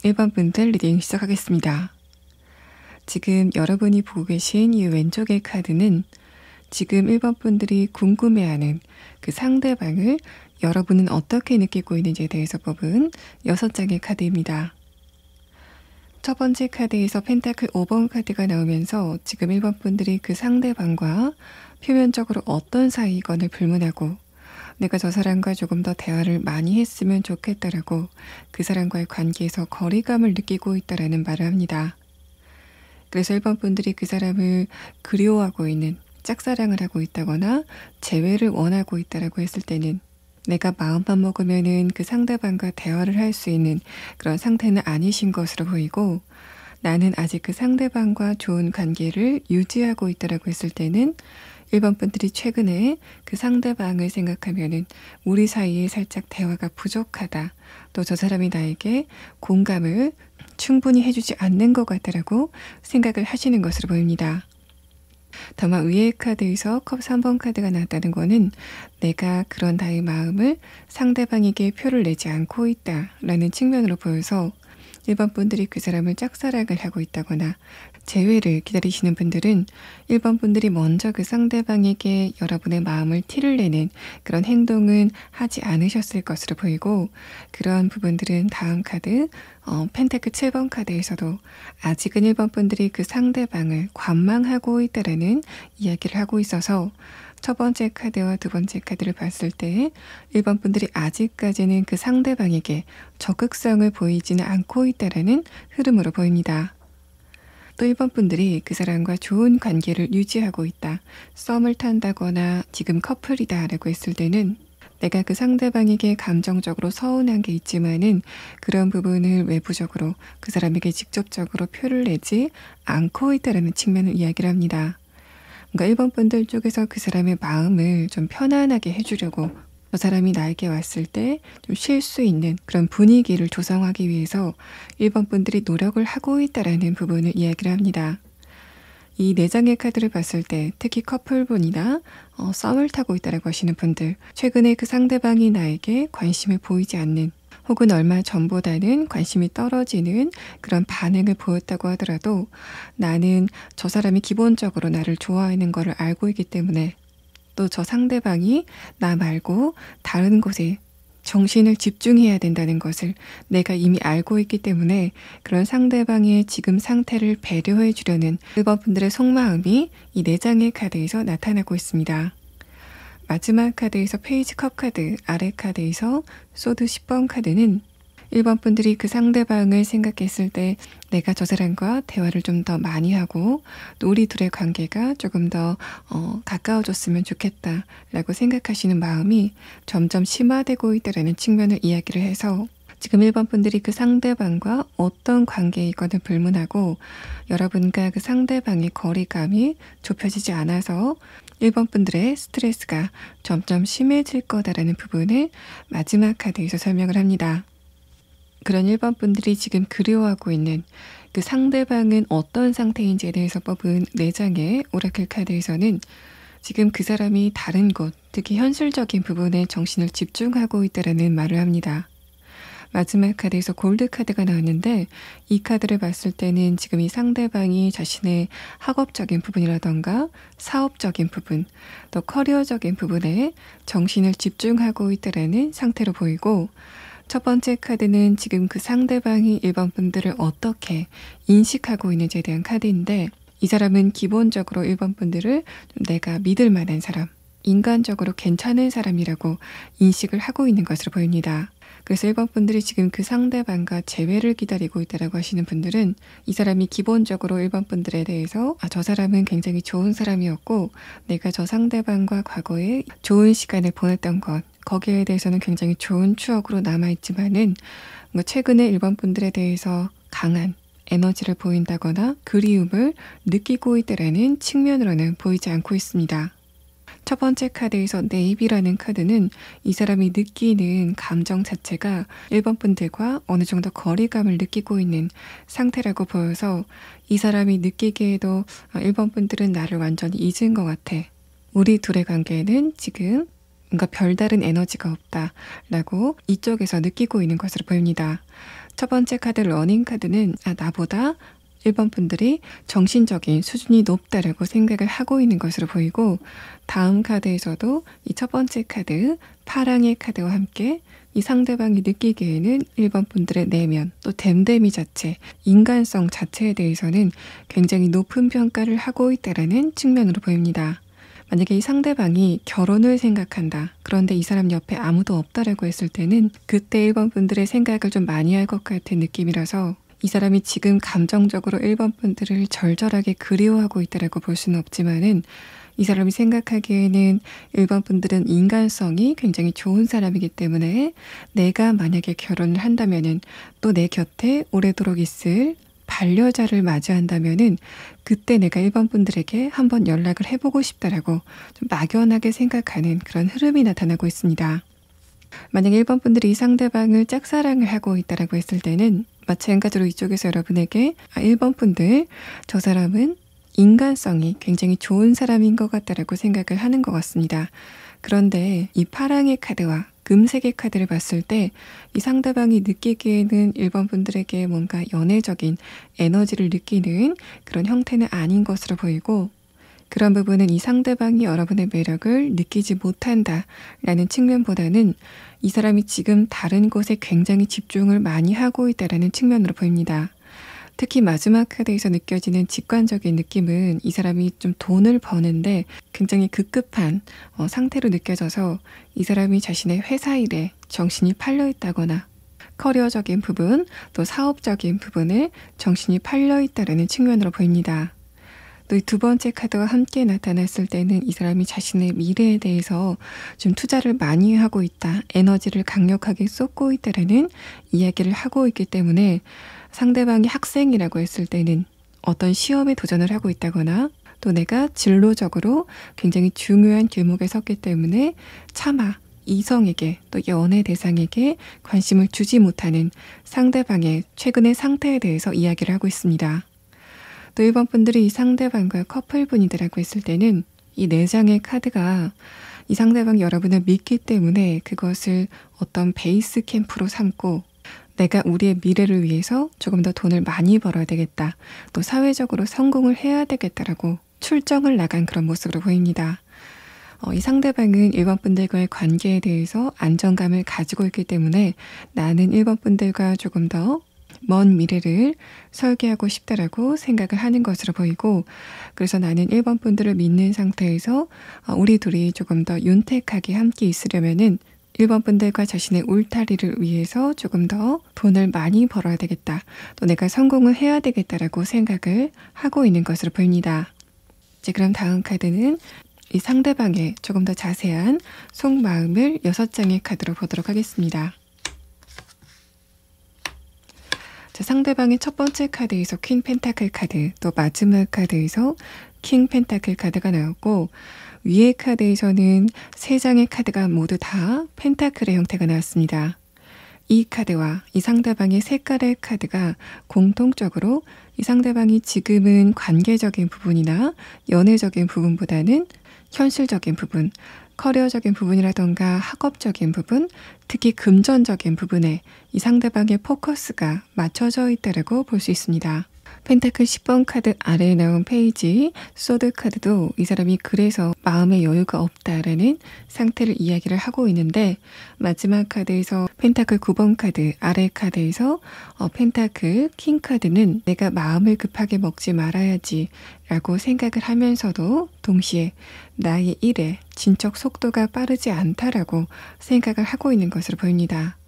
1번 분들 리딩 시작하겠습니다. 지금 여러분이 보고 계신 이 왼쪽의 카드는 지금 1번 분들이 궁금해하는 그 상대방을 여러분은 어떻게 느끼고 있는지에 대해서 뽑은 6장의 카드입니다. 첫 번째 카드에서 펜타클 5번 카드가 나오면서 지금 1번 분들이 그 상대방과 표면적으로 어떤 사이건을 불문하고 내가 저 사람과 조금 더 대화를 많이 했으면 좋겠다라고 그 사람과의 관계에서 거리감을 느끼고 있다라는 말을 합니다. 그래서 1번 분들이 그 사람을 그리워하고 있는, 짝사랑을 하고 있다거나 재회를 원하고 있다라고 했을 때는 내가 마음만 먹으면은 그 상대방과 대화를 할 수 있는 그런 상태는 아니신 것으로 보이고, 나는 아직 그 상대방과 좋은 관계를 유지하고 있다라고 했을 때는 1번 분들이 최근에 그 상대방을 생각하면은 우리 사이에 살짝 대화가 부족하다, 또 저 사람이 나에게 공감을 충분히 해주지 않는 것 같다라고 생각을 하시는 것으로 보입니다. 다만 위의 카드에서 컵 3번 카드가 나왔다는 거는 내가 그런 나의 마음을 상대방에게 표를 내지 않고 있다라는 측면으로 보여서 1번 분들이 그 사람을 짝사랑을 하고 있다거나 재회를 기다리시는 분들은 1번 분들이 먼저 그 상대방에게 여러분의 마음을 티를 내는 그런 행동은 하지 않으셨을 것으로 보이고, 그런 부분들은 다음 카드 펜타클 7번 카드에서도 아직은 1번 분들이 그 상대방을 관망하고 있다라는 이야기를 하고 있어서 첫 번째 카드와 두 번째 카드를 봤을 때 1번 분들이 아직까지는 그 상대방에게 적극성을 보이지는 않고 있다라는 흐름으로 보입니다. 또 1번 분들이 그 사람과 좋은 관계를 유지하고 있다, 썸을 탄다거나 지금 커플이다 라고 했을 때는 내가 그 상대방에게 감정적으로 서운한 게 있지만은 그런 부분을 외부적으로 그 사람에게 직접적으로 표를 내지 않고 있다라는 측면을 이야기를 합니다. 그러니까 1번 분들 쪽에서 그 사람의 마음을 좀 편안하게 해주려고, 저 사람이 나에게 왔을 때 좀 쉴 수 있는 그런 분위기를 조성하기 위해서 1번 분들이 노력을 하고 있다라는 부분을 이야기를 합니다. 이 4장의 카드를 봤을 때 특히 커플분이나 썸을 타고 있다라고 하시는 분들, 최근에 그 상대방이 나에게 관심을 보이지 않는, 혹은 얼마 전보다는 관심이 떨어지는 그런 반응을 보였다고 하더라도 나는 저 사람이 기본적으로 나를 좋아하는 것을 알고 있기 때문에, 또 저 상대방이 나 말고 다른 곳에 정신을 집중해야 된다는 것을 내가 이미 알고 있기 때문에 그런 상대방의 지금 상태를 배려해 주려는 1번 분들의 속마음이 이 4장의 카드에서 나타나고 있습니다. 마지막 카드에서 페이지 컵 카드, 아래 카드에서 소드 10번 카드는 1번 분들이 그 상대방을 생각했을 때 내가 저 사람과 대화를 좀 더 많이 하고 또 우리 둘의 관계가 조금 더 가까워졌으면 좋겠다라고 생각하시는 마음이 점점 심화되고 있다는 측면을 이야기를 해서 지금 1번 분들이 그 상대방과 어떤 관계이거든 불문하고 여러분과 그 상대방의 거리감이 좁혀지지 않아서 1번 분들의 스트레스가 점점 심해질 거다라는 부분을 마지막 카드에서 설명을 합니다. 그런 1번 분들이 지금 그리워하고 있는 그 상대방은 어떤 상태인지에 대해서 뽑은 4장의 오라클 카드에서는 지금 그 사람이 다른 곳, 특히 현실적인 부분에 정신을 집중하고 있다라는 말을 합니다. 마지막 카드에서 골드 카드가 나왔는데 이 카드를 봤을 때는 지금 이 상대방이 자신의 학업적인 부분이라던가 사업적인 부분, 또 커리어적인 부분에 정신을 집중하고 있다라는 상태로 보이고, 첫 번째 카드는 지금 그 상대방이 1번 분들을 어떻게 인식하고 있는지에 대한 카드인데, 이 사람은 기본적으로 1번 분들을 내가 믿을 만한 사람, 인간적으로 괜찮은 사람이라고 인식을 하고 있는 것으로 보입니다. 그래서 1번 분들이 지금 그 상대방과 재회를 기다리고 있다라고 하시는 분들은 이 사람이 기본적으로 1번 분들에 대해서 저 사람은 굉장히 좋은 사람이었고 내가 저 상대방과 과거에 좋은 시간을 보냈던 것, 거기에 대해서는 굉장히 좋은 추억으로 남아있지만은 최근에 1번 분들에 대해서 강한 에너지를 보인다거나 그리움을 느끼고 있다라는 측면으로는 보이지 않고 있습니다. 첫 번째 카드에서 네이비라는 카드는 이 사람이 느끼는 감정 자체가 1번 분들과 어느 정도 거리감을 느끼고 있는 상태라고 보여서 이 사람이 느끼기에도 1번 분들은 나를 완전히 잊은 것 같아. 우리 둘의 관계에는 지금 뭔가 별다른 에너지가 없다라고 이쪽에서 느끼고 있는 것으로 보입니다. 첫 번째 카드 러닝 카드는 나보다 1번 분들이 정신적인 수준이 높다라고 생각을 하고 있는 것으로 보이고, 다음 카드에서도 이 첫 번째 카드 파랑의 카드와 함께 이 상대방이 느끼기에는 1번 분들의 내면, 또 됨됨이 자체, 인간성 자체에 대해서는 굉장히 높은 평가를 하고 있다라는 측면으로 보입니다. 만약에 이 상대방이 결혼을 생각한다, 그런데 이 사람 옆에 아무도 없다라고 했을 때는 그때 1번 분들의 생각을 좀 많이 할 것 같은 느낌이라서, 이 사람이 지금 감정적으로 1번 분들을 절절하게 그리워하고 있다라고 볼 수는 없지만은, 이 사람이 생각하기에는 1번 분들은 인간성이 굉장히 좋은 사람이기 때문에 내가 만약에 결혼을 한다면은 또 내 곁에 오래도록 있을 반려자를 맞이한다면은 그때 내가 1번 분들에게 한번 연락을 해보고 싶다라고 좀 막연하게 생각하는 그런 흐름이 나타나고 있습니다. 만약 1번 분들이 이 상대방을 짝사랑을 하고 있다라고 했을 때는 마찬가지로 이쪽에서 여러분에게 1번 분들, 저 사람은 인간성이 굉장히 좋은 사람인 것 같다라고 생각을 하는 것 같습니다. 그런데 이 파랑의 카드와 금색의 카드를 봤을 때 이 상대방이 느끼기에는 1번 분들에게 뭔가 연애적인 에너지를 느끼는 그런 형태는 아닌 것으로 보이고, 그런 부분은 이 상대방이 여러분의 매력을 느끼지 못한다라는 측면보다는 이 사람이 지금 다른 곳에 굉장히 집중을 많이 하고 있다라는 측면으로 보입니다. 특히 마지막 카드에서 느껴지는 직관적인 느낌은 이 사람이 좀 돈을 버는데 굉장히 급급한 상태로 느껴져서 이 사람이 자신의 회사 일에 정신이 팔려 있다거나 커리어적인 부분, 또 사업적인 부분에 정신이 팔려 있다라는 측면으로 보입니다. 또 이 두 번째 카드와 함께 나타났을 때는 이 사람이 자신의 미래에 대해서 좀 투자를 많이 하고 있다, 에너지를 강력하게 쏟고 있다라는 이야기를 하고 있기 때문에, 상대방이 학생이라고 했을 때는 어떤 시험에 도전을 하고 있다거나, 또 내가 진로적으로 굉장히 중요한 길목에 섰기 때문에 차마 이성에게, 또 연애 대상에게 관심을 주지 못하는 상대방의 최근의 상태에 대해서 이야기를 하고 있습니다. 또 1번 분들이 이 상대방과 커플분이라고 했을 때는 이 4장의 카드가 이 상대방이 여러분을 믿기 때문에 그것을 어떤 베이스 캠프로 삼고, 내가 우리의 미래를 위해서 조금 더 돈을 많이 벌어야 되겠다, 또 사회적으로 성공을 해야 되겠다라고 출정을 나간 그런 모습으로 보입니다. 이 상대방은 1번 분들과의 관계에 대해서 안정감을 가지고 있기 때문에 나는 1번 분들과 조금 더 먼 미래를 설계하고 싶다라고 생각을 하는 것으로 보이고, 그래서 나는 1번 분들을 믿는 상태에서 우리 둘이 조금 더 윤택하게 함께 있으려면은 1번 분들과 자신의 울타리를 위해서 조금 더 돈을 많이 벌어야 되겠다, 또 내가 성공을 해야 되겠다라고 생각을 하고 있는 것으로 보입니다. 이제 그럼 다음 카드는 이 상대방의 조금 더 자세한 속마음을 6장의 카드로 보도록 하겠습니다. 자, 상대방의 첫 번째 카드에서 퀸 펜타클 카드, 또 마지막 카드에서 킹 펜타클 카드가 나왔고, 위의 카드에서는 3장의 카드가 모두 다 펜타클의 형태가 나왔습니다. 이 카드와 이 상대방의 색깔의 카드가 공통적으로 이 상대방이 지금은 관계적인 부분이나 연애적인 부분보다는 현실적인 부분, 커리어적인 부분이라던가 학업적인 부분, 특히 금전적인 부분에 이 상대방의 포커스가 맞춰져 있다고 볼 수 있습니다. 펜타클 10번 카드 아래에 나온 페이지 소드 카드도 이 사람이 그래서 마음의 여유가 없다라는 상태를 이야기를 하고 있는데, 마지막 카드에서 펜타클 9번 카드 아래 카드에서 펜타클 킹 카드는 내가 마음을 급하게 먹지 말아야지 라고 생각을 하면서도 동시에 나의 일에 진척 속도가 빠르지 않다라고 생각을 하고 있는 것으로 보입니다.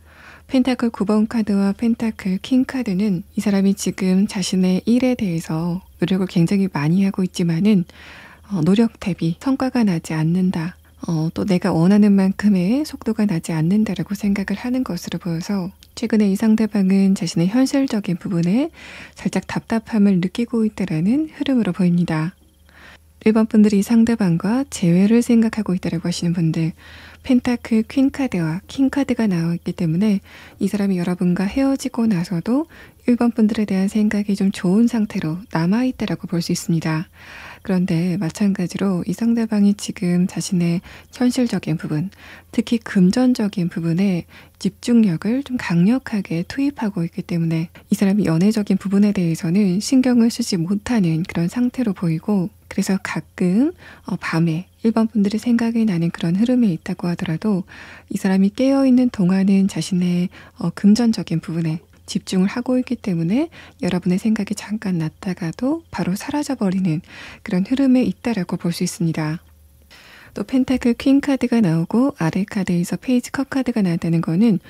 펜타클 9번 카드와 펜타클 킹 카드는 이 사람이 지금 자신의 일에 대해서 노력을 굉장히 많이 하고 있지만은 노력 대비 성과가 나지 않는다, 또 내가 원하는 만큼의 속도가 나지 않는다라고 생각을 하는 것으로 보여서, 최근에 이 상대방은 자신의 현실적인 부분에 살짝 답답함을 느끼고 있다라는 흐름으로 보입니다. 1번 분들이 상대방과 재회를 생각하고 있다고 하시는 분들, 펜타클 퀸 카드와 킹 카드가 나왔기 때문에 이 사람이 여러분과 헤어지고 나서도 1번 분들에 대한 생각이 좀 좋은 상태로 남아있다고 볼 수 있습니다. 그런데 마찬가지로 이 상대방이 지금 자신의 현실적인 부분, 특히 금전적인 부분에 집중력을 좀 강력하게 투입하고 있기 때문에 이 사람이 연애적인 부분에 대해서는 신경을 쓰지 못하는 그런 상태로 보이고, 그래서 가끔 밤에 일반 분들이 생각이 나는 그런 흐름이 있다고 하더라도 이 사람이 깨어있는 동안은 자신의 금전적인 부분에 집중을 하고 있기 때문에 여러분의 생각이 잠깐 났다가도 바로 사라져버리는 그런 흐름에 있다라고 볼 수 있습니다. 또 펜타클 퀸 카드가 나오고 아래 카드에서 페이지 컵 카드가 나왔다는 거는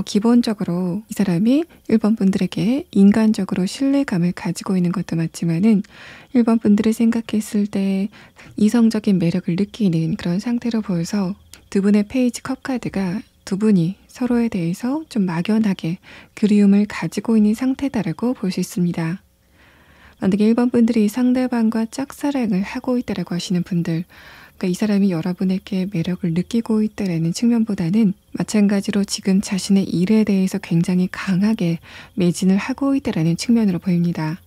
기본적으로 이 사람이 1번 분들에게 인간적으로 신뢰감을 가지고 있는 것도 맞지만은 1번 분들을 생각했을 때 이성적인 매력을 느끼는 그런 상태로 보여서 두 분의 페이지 컵 카드가 두 분이 서로에 대해서 좀 막연하게 그리움을 가지고 있는 상태다라고 볼 수 있습니다. 만약에 1번 분들이 상대방과 짝사랑을 하고 있다라고 하시는 분들, 그러니까 이 사람이 여러분에게 매력을 느끼고 있다라는 측면보다는 마찬가지로 지금 자신의 일에 대해서 굉장히 강하게 매진을 하고 있다라는 측면으로 보입니다.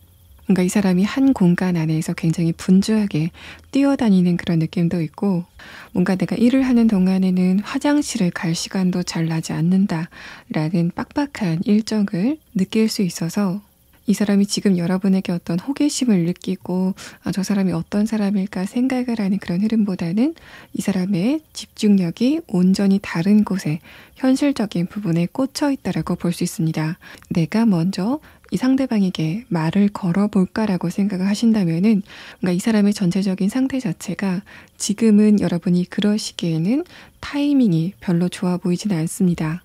뭔가 이 사람이 한 공간 안에서 굉장히 분주하게 뛰어다니는 그런 느낌도 있고, 뭔가 내가 일을 하는 동안에는 화장실을 갈 시간도 잘 나지 않는다라는 빡빡한 일정을 느낄 수 있어서 이 사람이 지금 여러분에게 어떤 호기심을 느끼고 저 사람이 어떤 사람일까 생각을 하는 그런 흐름보다는 이 사람의 집중력이 온전히 다른 곳에 현실적인 부분에 꽂혀 있다라고 볼 수 있습니다. 내가 먼저 이 상대방에게 말을 걸어볼까라고 생각을 하신다면은 뭔가 이 사람의 전체적인 상태 자체가 지금은 여러분이 그러시기에는 타이밍이 별로 좋아 보이지는 않습니다.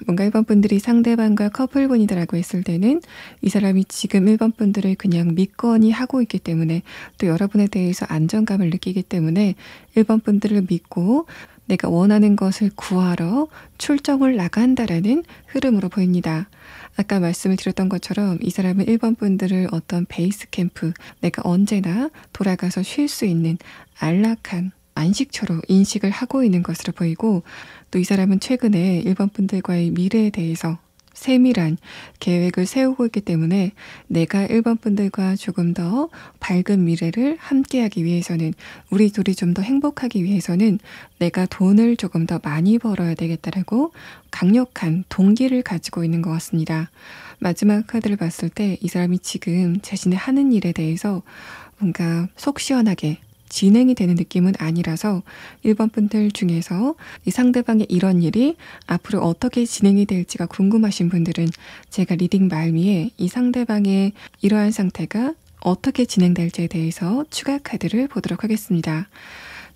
뭔가 1번 분들이 상대방과 커플분이다라고 했을 때는 이 사람이 지금 1번 분들을 그냥 믿거니 하고 있기 때문에 또 여러분에 대해서 안정감을 느끼기 때문에 1번 분들을 믿고 내가 원하는 것을 구하러 출정을 나간다라는 흐름으로 보입니다. 아까 말씀을 드렸던 것처럼 이 사람은 1번 분들을 어떤 베이스 캠프, 내가 언제나 돌아가서 쉴 수 있는 안락한 안식처로 인식을 하고 있는 것으로 보이고, 또 이 사람은 최근에 1번 분들과의 미래에 대해서 세밀한 계획을 세우고 있기 때문에 내가 1번 분들과 조금 더 밝은 미래를 함께하기 위해서는, 우리 둘이 좀 더 행복하기 위해서는 내가 돈을 조금 더 많이 벌어야 되겠다라고 강력한 동기를 가지고 있는 것 같습니다. 마지막 카드를 봤을 때 이 사람이 지금 자신의 하는 일에 대해서 뭔가 속 시원하게 진행이 되는 느낌은 아니라서 1번 분들 중에서 이 상대방의 이런 일이 앞으로 어떻게 진행이 될지가 궁금하신 분들은 제가 리딩 말미에 이 상대방의 이러한 상태가 어떻게 진행될지에 대해서 추가 카드를 보도록 하겠습니다.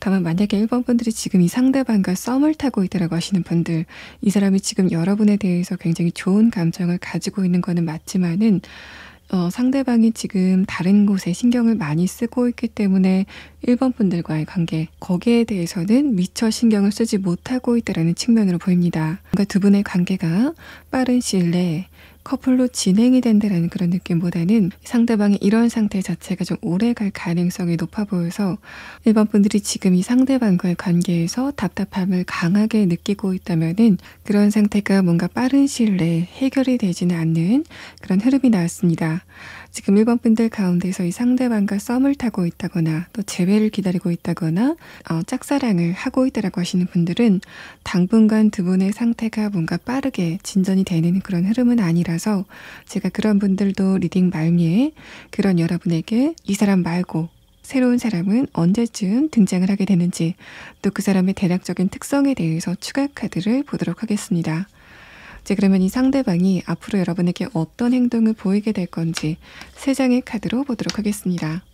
다만 만약에 1번 분들이 지금 이 상대방과 썸을 타고 있다고 하시는 분들, 이 사람이 지금 여러분에 대해서 굉장히 좋은 감정을 가지고 있는 거는 맞지만은 상대방이 지금 다른 곳에 신경을 많이 쓰고 있기 때문에 1번 분들과의 관계, 거기에 대해서는 미처 신경을 쓰지 못하고 있다는 측면으로 보입니다. 그러니까 두 분의 관계가 빠른 시일 내에 커플로 진행이 된다는 그런 느낌보다는 상대방의 이런 상태 자체가 좀 오래 갈 가능성이 높아 보여서 1번 분들이 지금 이 상대방과의 관계에서 답답함을 강하게 느끼고 있다면은 그런 상태가 뭔가 빠른 시일 내에 해결이 되지는 않는 그런 흐름이 나왔습니다. 지금 1번 분들 가운데서 이 상대방과 썸을 타고 있다거나 또 재회를 기다리고 있다거나 짝사랑을 하고 있다라고 하시는 분들은 당분간 두 분의 상태가 뭔가 빠르게 진전이 되는 그런 흐름은 아니라서 제가 그런 분들도 리딩 말미에 그런 여러분에게 이 사람 말고 새로운 사람은 언제쯤 등장을 하게 되는지, 또 그 사람의 대략적인 특성에 대해서 추가 카드를 보도록 하겠습니다. 그러면 이 상대방이 앞으로 여러분에게 어떤 행동을 보이게 될 건지 3장의 카드로 보도록 하겠습니다.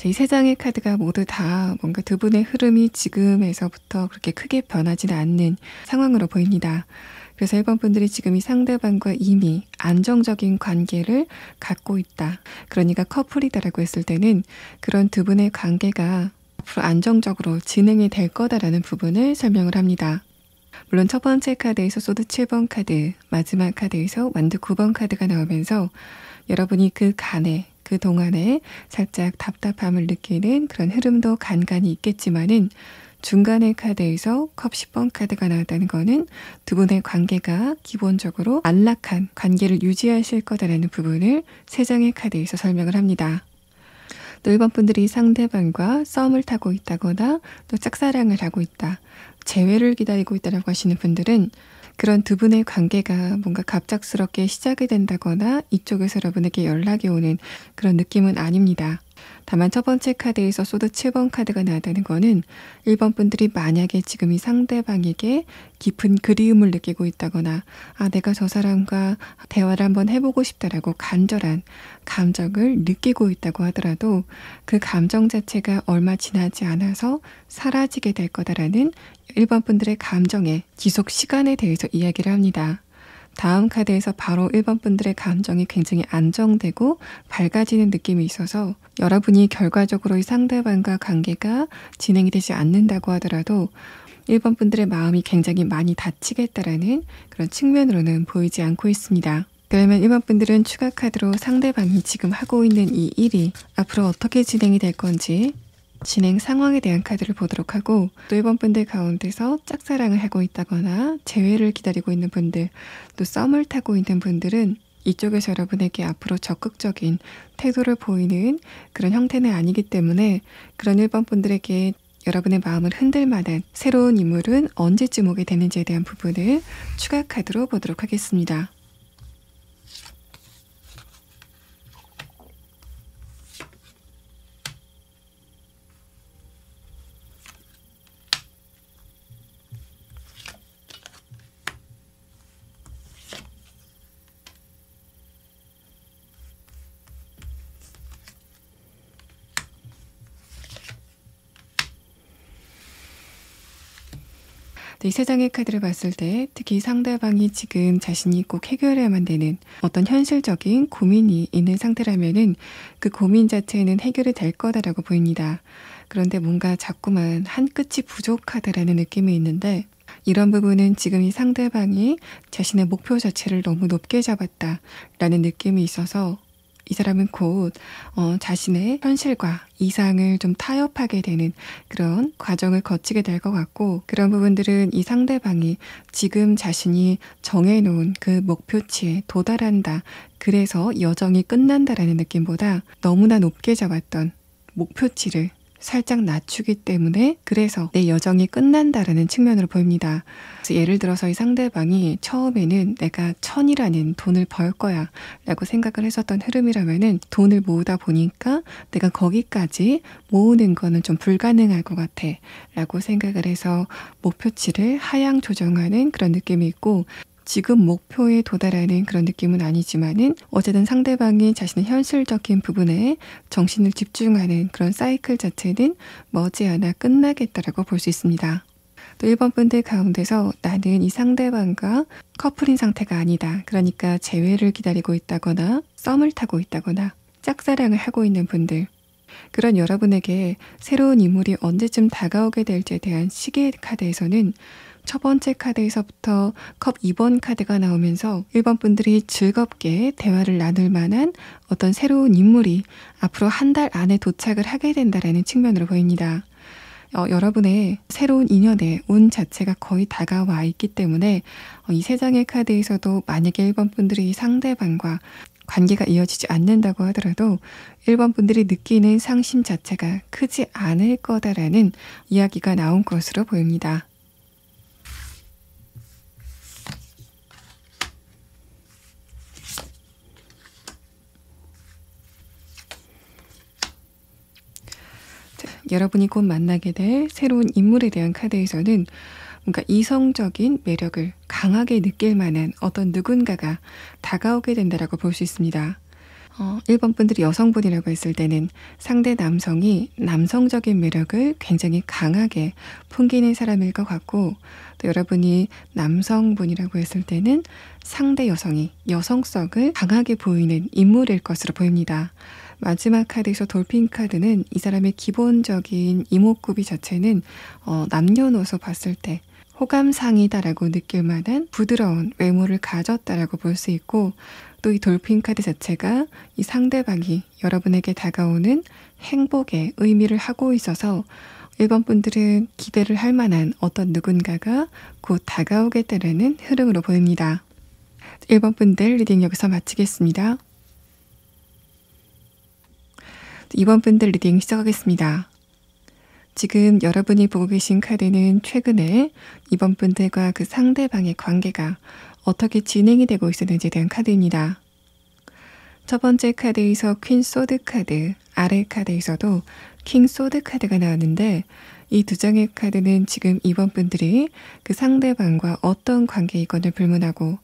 이 3장의 카드가 모두 다 뭔가 두 분의 흐름이 지금에서부터 그렇게 크게 변하지는 않는 상황으로 보입니다. 그래서 1번 분들이 지금 이 상대방과 이미 안정적인 관계를 갖고 있다. 그러니까 커플이다라고 했을 때는 그런 두 분의 관계가 앞으로 안정적으로 진행이 될 거다라는 부분을 설명을 합니다. 물론 첫 번째 카드에서 소드 7번 카드, 마지막 카드에서 완드 9번 카드가 나오면서 여러분이 그 동안에 살짝 답답함을 느끼는 그런 흐름도 간간히 있겠지만은 중간의 카드에서 컵 10번 카드가 나왔다는 거는 두 분의 관계가 기본적으로 안락한 관계를 유지하실 거다라는 부분을 세 장의 카드에서 설명을 합니다. 또 1번 분들이 상대방과 썸을 타고 있다거나 또 짝사랑을 하고 있다, 재회를 기다리고 있다라고 하시는 분들은 그런 두 분의 관계가 뭔가 갑작스럽게 시작이 된다거나 이쪽에서 여러분에게 연락이 오는 그런 느낌은 아닙니다. 다만 첫 번째 카드에서 소드 7번 카드가 나왔다는 거는 1번 분들이 만약에 지금 이 상대방에게 깊은 그리움을 느끼고 있다거나 내가 저 사람과 대화를 한번 해보고 싶다라고 간절한 감정을 느끼고 있다고 하더라도 그 감정 자체가 얼마 지나지 않아서 사라지게 될 거다라는 1번 분들의 감정의 지속 시간에 대해서 이야기를 합니다. 다음 카드에서 바로 1번 분들의 감정이 굉장히 안정되고 밝아지는 느낌이 있어서 여러분이 결과적으로 이 상대방과 관계가 진행이 되지 않는다고 하더라도 1번 분들의 마음이 굉장히 많이 다치겠다라는 그런 측면으로는 보이지 않고 있습니다. 그러면 1번 분들은 추가 카드로 상대방이 지금 하고 있는 이 일이 앞으로 어떻게 진행이 될 건지 진행 상황에 대한 카드를 보도록 하고, 또 1번 분들 가운데서 짝사랑을 하고 있다거나 재회를 기다리고 있는 분들, 또 썸을 타고 있는 분들은 이쪽에서 여러분에게 앞으로 적극적인 태도를 보이는 그런 형태는 아니기 때문에 그런 1번 분들에게 여러분의 마음을 흔들 만한 새로운 인물은 언제쯤 오게 되는지에 대한 부분을 추가 카드로 보도록 하겠습니다. 이 세 장의 카드를 봤을 때 특히 상대방이 지금 자신이 꼭 해결해야만 되는 어떤 현실적인 고민이 있는 상태라면은 그 고민 자체는 해결이 될 거다라고 보입니다. 그런데 뭔가 자꾸만 한 끝이 부족하다라는 느낌이 있는데, 이런 부분은 지금 이 상대방이 자신의 목표 자체를 너무 높게 잡았다라는 느낌이 있어서 이 사람은 곧 자신의 현실과 이상을 좀 타협하게 되는 그런 과정을 거치게 될 것 같고, 그런 부분들은 이 상대방이 지금 자신이 정해놓은 그 목표치에 도달한다, 그래서 여정이 끝난다라는 느낌보다 너무나 높게 잡았던 목표치를 살짝 낮추기 때문에 그래서 내 여정이 끝난다라는 측면으로 보입니다. 그래서 예를 들어서 이 상대방이 처음에는 내가 1000이라는 돈을 벌 거야 라고 생각을 했었던 흐름이라면은 돈을 모으다 보니까 내가 거기까지 모으는 거는 좀 불가능할 것 같아 라고 생각을 해서 목표치를 하향 조정하는 그런 느낌이 있고, 지금 목표에 도달하는 그런 느낌은 아니지만은 어쨌든 상대방이 자신의 현실적인 부분에 정신을 집중하는 그런 사이클 자체는 머지않아 끝나겠다라고 볼 수 있습니다. 또 1번 분들 가운데서 나는 이 상대방과 커플인 상태가 아니다, 그러니까 재회를 기다리고 있다거나 썸을 타고 있다거나 짝사랑을 하고 있는 분들, 그런 여러분에게 새로운 인물이 언제쯤 다가오게 될지에 대한 시계 카드에서는 첫 번째 카드에서부터 컵 2번 카드가 나오면서 1번 분들이 즐겁게 대화를 나눌 만한 어떤 새로운 인물이 앞으로 한 달 안에 도착을 하게 된다는 측면으로 보입니다. 여러분의 새로운 인연의 운 자체가 거의 다가와 있기 때문에 이 세 장의 카드에서도 만약에 1번 분들이 상대방과 관계가 이어지지 않는다고 하더라도 1번 분들이 느끼는 상심 자체가 크지 않을 거다라는 이야기가 나온 것으로 보입니다. 여러분이 곧 만나게 될 새로운 인물에 대한 카드에서는 뭔가 이성적인 매력을 강하게 느낄 만한 어떤 누군가가 다가오게 된다라고 볼 수 있습니다. 1번 분들이 여성분이라고 했을 때는 상대 남성이 남성적인 매력을 굉장히 강하게 풍기는 사람일 것 같고, 또 여러분이 남성분이라고 했을 때는 상대 여성이 여성성을 강하게 보이는 인물일 것으로 보입니다. 마지막 카드에서 돌핀 카드는 이 사람의 기본적인 이목구비 자체는 남녀노소 봤을 때 호감상이다라고 느낄 만한 부드러운 외모를 가졌다라고 볼 수 있고, 또 이 돌핀 카드 자체가 이 상대방이 여러분에게 다가오는 행복의 의미를 하고 있어서 1번 분들은 기대를 할 만한 어떤 누군가가 곧 다가오겠다라는 흐름으로 보입니다. 1번 분들 리딩 여기서 마치겠습니다. 2번 분들 리딩 시작하겠습니다. 지금 여러분이 보고 계신 카드는 최근에 2번 분들과 그 상대방의 관계가 어떻게 진행이 되고 있었는지에 대한 카드입니다. 첫 번째 카드에서 퀸 소드 카드, 아래 카드에서도 킹 소드 카드가 나왔는데 이 두 장의 카드는 지금 2번 분들이 그 상대방과 어떤 관계이건을 불문하고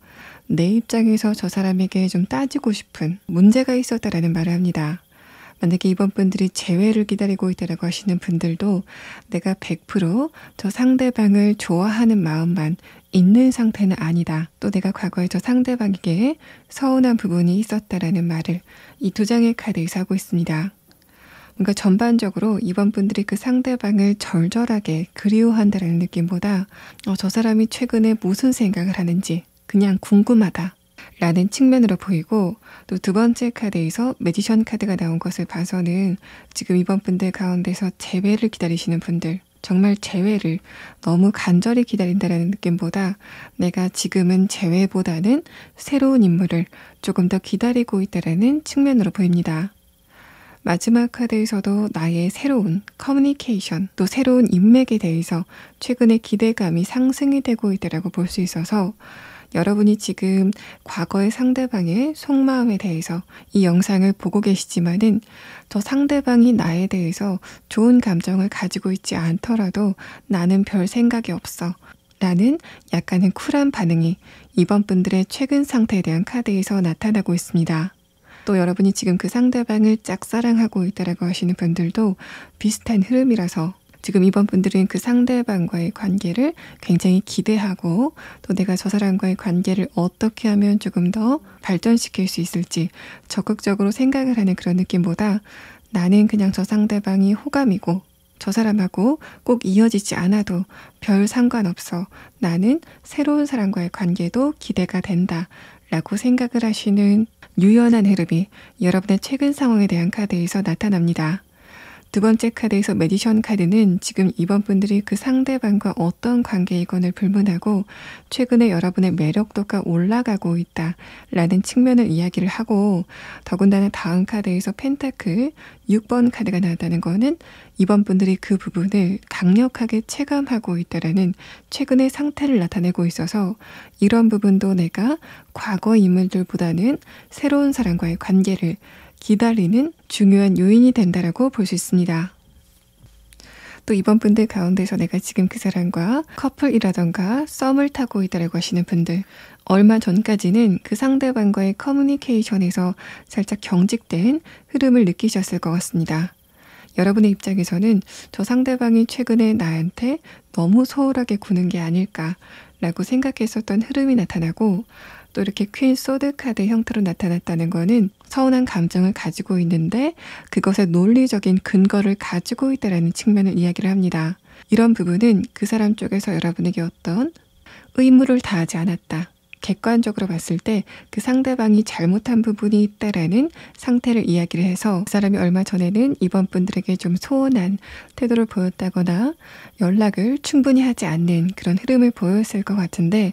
내 입장에서 저 사람에게 좀 따지고 싶은 문제가 있었다라는 말을 합니다. 만약에 2번 분들이 재회를 기다리고 있다라고 하시는 분들도 내가 100% 상대방을 좋아하는 마음만 있는 상태는 아니다. 또 내가 과거에 저 상대방에게 서운한 부분이 있었다라는 말을 이 두 장의 카드에서 하고 있습니다. 뭔가 전반적으로 2번 분들이 그 상대방을 절절하게 그리워한다라는 느낌보다 저 사람이 최근에 무슨 생각을 하는지 그냥 궁금하다 라는 측면으로 보이고, 또 두 번째 카드에서 매지션 카드가 나온 것을 봐서는 지금 2번 분들 가운데서 재회를 기다리시는 분들, 정말 재회를 너무 간절히 기다린다라는 느낌보다 내가 지금은 재회보다는 새로운 인물을 조금 더 기다리고 있다라는 측면으로 보입니다. 마지막 카드에서도 나의 새로운 커뮤니케이션, 또 새로운 인맥에 대해서 최근에 기대감이 상승이 되고 있다라고 볼 수 있어서 여러분이 지금 과거의 상대방의 속마음에 대해서 이 영상을 보고 계시지만은 저 상대방이 나에 대해서 좋은 감정을 가지고 있지 않더라도 나는 별 생각이 없어 라는 약간은 쿨한 반응이 2번 분들의 최근 상태에 대한 카드에서 나타나고 있습니다. 또 여러분이 지금 그 상대방을 짝사랑하고 있다라고 하시는 분들도 비슷한 흐름이라서 지금 2번 분들은 그 상대방과의 관계를 굉장히 기대하고 또 내가 저 사람과의 관계를 어떻게 하면 조금 더 발전시킬 수 있을지 적극적으로 생각을 하는 그런 느낌보다 나는 그냥 저 상대방이 호감이고 저 사람하고 꼭 이어지지 않아도 별 상관없어. 나는 새로운 사람과의 관계도 기대가 된다 라고 생각을 하시는 유연한 흐름이 여러분의 최근 상황에 대한 카드에서 나타납니다. 두 번째 카드에서 매지션 카드는 지금 2번 분들이 그 상대방과 어떤 관계이건을 불문하고 최근에 여러분의 매력도가 올라가고 있다라는 측면을 이야기를 하고, 더군다나 다음 카드에서 펜타클 6번 카드가 나왔다는 거는 2번 분들이 그 부분을 강력하게 체감하고 있다라는 최근의 상태를 나타내고 있어서 이런 부분도 내가 과거 인물들보다는 새로운 사람과의 관계를 기다리는 중요한 요인이 된다라고 볼 수 있습니다. 또 2번 분들 가운데서 내가 지금 그 사람과 커플이라던가 썸을 타고 있다라고 하시는 분들, 얼마 전까지는 그 상대방과의 커뮤니케이션에서 살짝 경직된 흐름을 느끼셨을 것 같습니다. 여러분의 입장에서는 저 상대방이 최근에 나한테 너무 소홀하게 구는 게 아닐까라고 생각했었던 흐름이 나타나고, 또 이렇게 퀸 소드 카드 형태로 나타났다는 거는 서운한 감정을 가지고 있는데 그것의 논리적인 근거를 가지고 있다는 측면을 이야기를 합니다. 이런 부분은 그 사람 쪽에서 여러분에게 어떤 의무를 다하지 않았다. 객관적으로 봤을 때 그 상대방이 잘못한 부분이 있다라는 상태를 이야기를 해서 그 사람이 얼마 전에는 이번 분들에게 좀 소원한 태도를 보였다거나 연락을 충분히 하지 않는 그런 흐름을 보였을 것 같은데,